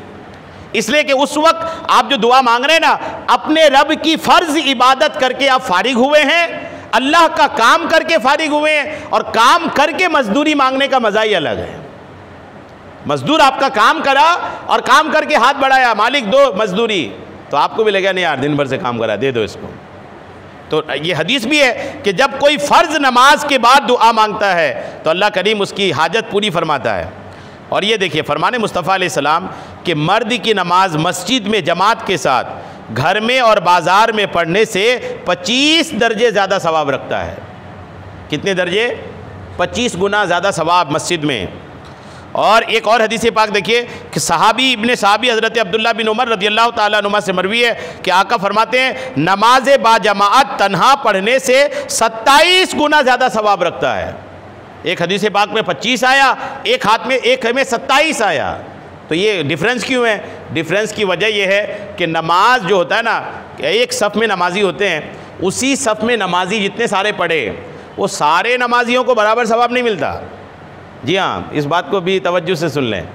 इसलिए कि उस वक्त आप जो दुआ मांग रहे हैं ना, अपने रब की फ़र्ज़ इबादत करके आप फारिग हुए हैं, अल्लाह का काम करके फारिग हुए हैं। और काम करके मजदूरी मांगने का मज़ा ही अलग है। मजदूर आपका काम करा और काम करके हाथ बढ़ाया, मालिक दो मजदूरी, तो आपको भी लगेगा नहीं यार दिन भर से काम करा, दे दो इसको। तो ये हदीस भी है कि जब कोई फ़र्ज़ नमाज के बाद दुआ मांगता है तो अल्लाह करीम उसकी हाजत पूरी फरमाता है। और ये देखिए फरमाने मुस्तफ़ा अलैहिस्सलाम कि मर्द की नमाज मस्जिद में जमात के साथ घर में और बाज़ार में पढ़ने से 25 दर्जे ज़्यादा सवाब रखता है। कितने दर्जे? 25 गुना ज़्यादा सवाब मस्जिद में। और एक और हदीस पाक देखिए कि सहाबी इब्ने सहाबी हज़रत अब्दुल्लाह बिन उमर रदियल्लाहु ताला अन्हुमा से मरवी है कि आका फरमाते हैं नमाज बाजमाअत तन्हा पढ़ने से 27 गुना ज़्यादा सवाब रखता है। एक हदीस पाक में 25 आया, एक हाथ में एक में 27 आया। तो ये डिफरेंस क्यों है? डिफरेंस की वजह यह है कि नमाज जो होता है ना, एक सफ़ में नमाजी होते हैं, उसी सफ़ में नमाजी जितने सारे पढ़े वो सारे नमाजियों को बराबर सवाब नहीं मिलता। जी हाँ, इस बात को भी तवज्जो से सुन लें।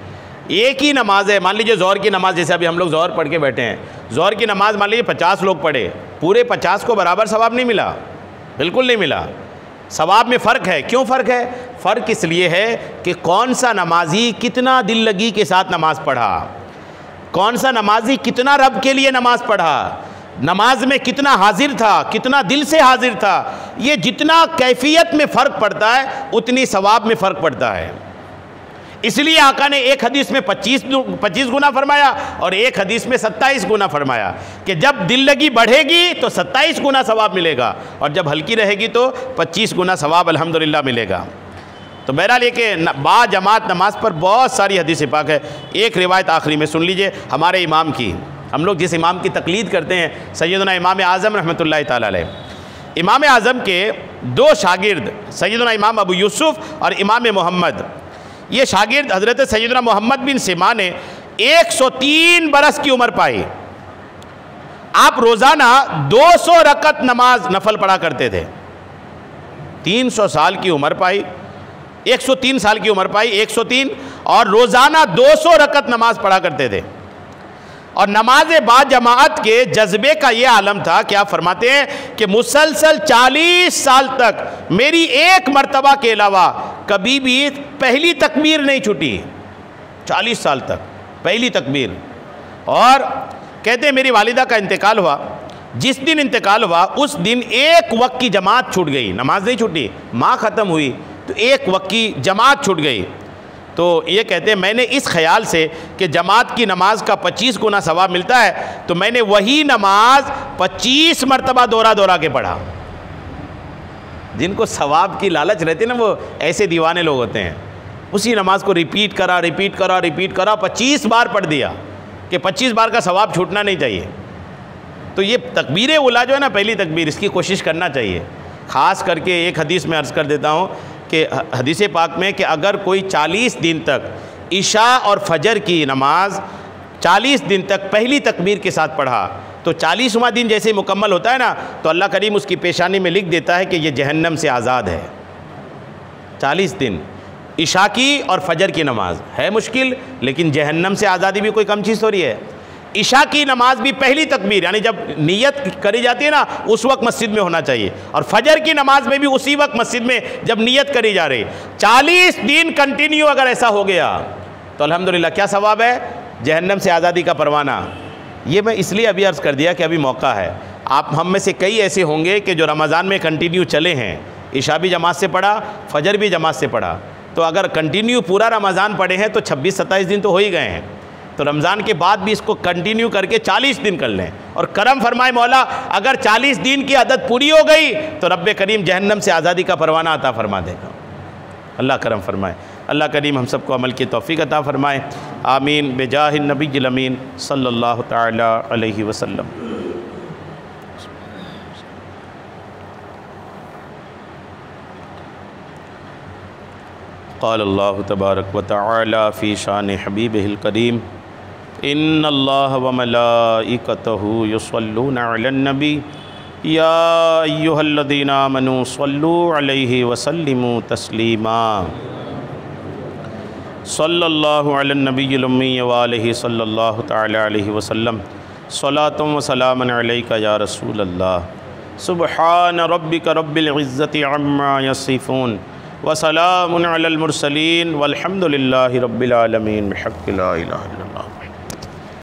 एक ही नमाज है, मान लीजिए ज़ोहर की नमाज़, जैसे अभी हम लोग ज़ोहर पढ़ के बैठे हैं, ज़ोहर की नमाज़ मान लीजिए 50 लोग पढ़े, पूरे 50 को बराबर सवाब नहीं मिला, बिल्कुल नहीं मिला। सवाब में फ़र्क है। क्यों फ़र्क है? फ़र्क इसलिए है कि कौन सा नमाजी कितना दिल लगी के साथ नमाज़ पढ़ा, कौन सा नमाजी कितना रब के लिए नमाज़ पढ़ा, नमाज में कितना हाजिर था, कितना दिल से हाजिर था। ये जितना कैफियत में फ़र्क पड़ता है उतनी सवाब में फ़र्क पड़ता है। इसलिए आका ने एक हदीस में 25 गुना फरमाया और एक हदीस में 27 गुना फरमाया कि जब दिल लगी बढ़ेगी तो 27 गुना सवाब मिलेगा और जब हल्की रहेगी तो 25 गुना सवाब अल्हम्दुलिल्लाह मिलेगा। तो बहरहाल ये कि बा जमात नमाज पर बहुत सारी हदीस पाक है। एक रिवायत आखिरी में सुन लीजिए हमारे इमाम की। हम लोग जिस इमाम की तकलीद करते हैं सैयदना इमाम आज़म रहमतुल्लाहि ताला अलैह, इमाम आज़म के दो शागिर्द सैयदना इमाम अबू यूसुफ़ और इमाम मोहम्मद, ये शागिर्द हज़रत सैयदना मोहम्मद बिन सिमा ने 103 बरस की उम्र पाई। आप रोज़ाना 200 रकत नमाज नफल पढ़ा करते थे। 300 साल की उम्र पाई, 103 साल की उम्र पाई, 103, और रोज़ाना 200 रकत नमाज पढ़ा करते थे। और नमाज बाजमाअत के जज्बे का ये आलम था कि आप फरमाते हैं कि मुसलसल 40 साल तक मेरी एक मर्तबा के अलावा कभी भी पहली तकबीर नहीं छूटी। 40 साल तक पहली तकबीर। और कहते हैं मेरी वालिदा का इंतकाल हुआ, जिस दिन इंतकाल हुआ उस दिन एक वक्त की जमात छूट गई, नमाज नहीं छूटी, माँ ख़त्म हुई तो एक वक्त की जमात छूट गई। तो ये कहते हैं मैंने इस ख्याल से कि जमात की नमाज का 25 गुना सवाब मिलता है, तो मैंने वही नमाज 25 मरतबा दोहरा दोहरा के पढ़ा। जिनको सवाब की लालच रहती है ना, वो ऐसे दीवाने लोग होते हैं। उसी नमाज को रिपीट करा 25 बार पढ़ दिया कि 25 बार का सवाब छूटना नहीं चाहिए। तो ये तकबीर उला जो है ना, पहली तकबीर, इसकी कोशिश करना चाहिए। ख़ास करके एक हदीस में अर्ज़ कर देता हूँ कि हदीस पाक में कि अगर कोई 40 दिन तक इशा और फजर की नमाज 40 दिन तक पहली तकबीर के साथ पढ़ा, तो 40वां दिन जैसे ही मुकम्मल होता है ना, तो अल्लाह करीम उसकी पेशानी में लिख देता है कि ये जहन्नम से आज़ाद है। 40 दिन इशा की और फजर की नमाज है मुश्किल, लेकिन जहन्नम से आज़ादी भी कोई कम चीज़ थोड़ी है। इशा की नमाज भी पहली तकबीर यानी जब नियत करी जाती है ना, उस वक्त मस्जिद में होना चाहिए, और फजर की नमाज में भी उसी वक्त मस्जिद में जब नियत करी जा रही। 40 दिन कंटिन्यू अगर ऐसा हो गया तो अल्हम्दुलिल्लाह क्या सवाब है, जहन्नम से आज़ादी का परवाना। ये मैं इसलिए अभी अर्ज़ कर दिया कि अभी मौका है। आप हम में से कई ऐसे होंगे कि जो रमज़ान में कंटिन्यू चले हैं, इशा भी जमात से पढ़ा, फजर भी जमात से पढ़ा। तो अगर कंटिन्यू पूरा रमज़ान पढ़े हैं तो 26-27 दिन तो हो ही गए हैं। तो रमज़ान के बाद भी इसको कंटिन्यू करके 40 दिन कर लें, और करम फरमाए मौला, अगर 40 दिन की आदत पूरी हो गई तो रब्बे करीम जहन्नम से आज़ादी का परवाना अता फरमा देगा। अल्लाह करम फरमाए। अल्लाह करीम हम सबको अमल की तौफ़ीक़ अता फ़रमाए। आमीन बेजाहिन नबील अमीन सल्लल्लाहु तआला अलैहि वसल्लम। क़ाल अल्लाहु तबारक व तआला फ़ी शान हबीबिहिल करीम इन्नल्लाह व मलाइकतहु युसल्लूना अलन नबी या अय्युहल्लज़ीना आमनू सल्लू अलैहि व सल्लिमू तस्लीमा सल्लल्लाहु अलन नबिय्यिल उम्मी व आलिहि सल्लल्लाहु तआला अलैहि वसल्लम सलातुम व सलामुन अलैका या रसूल अल्लाह। सुब्हान रब्बिका रब्बिल इज़्ज़ति अम्मा यसिफून व सलामुन अलल मुरसलीन वल्हम्दुलिल्लाहि रब्बिल आलमीन बिहक़्क़ि ला इलाहा इल्लल्लाह।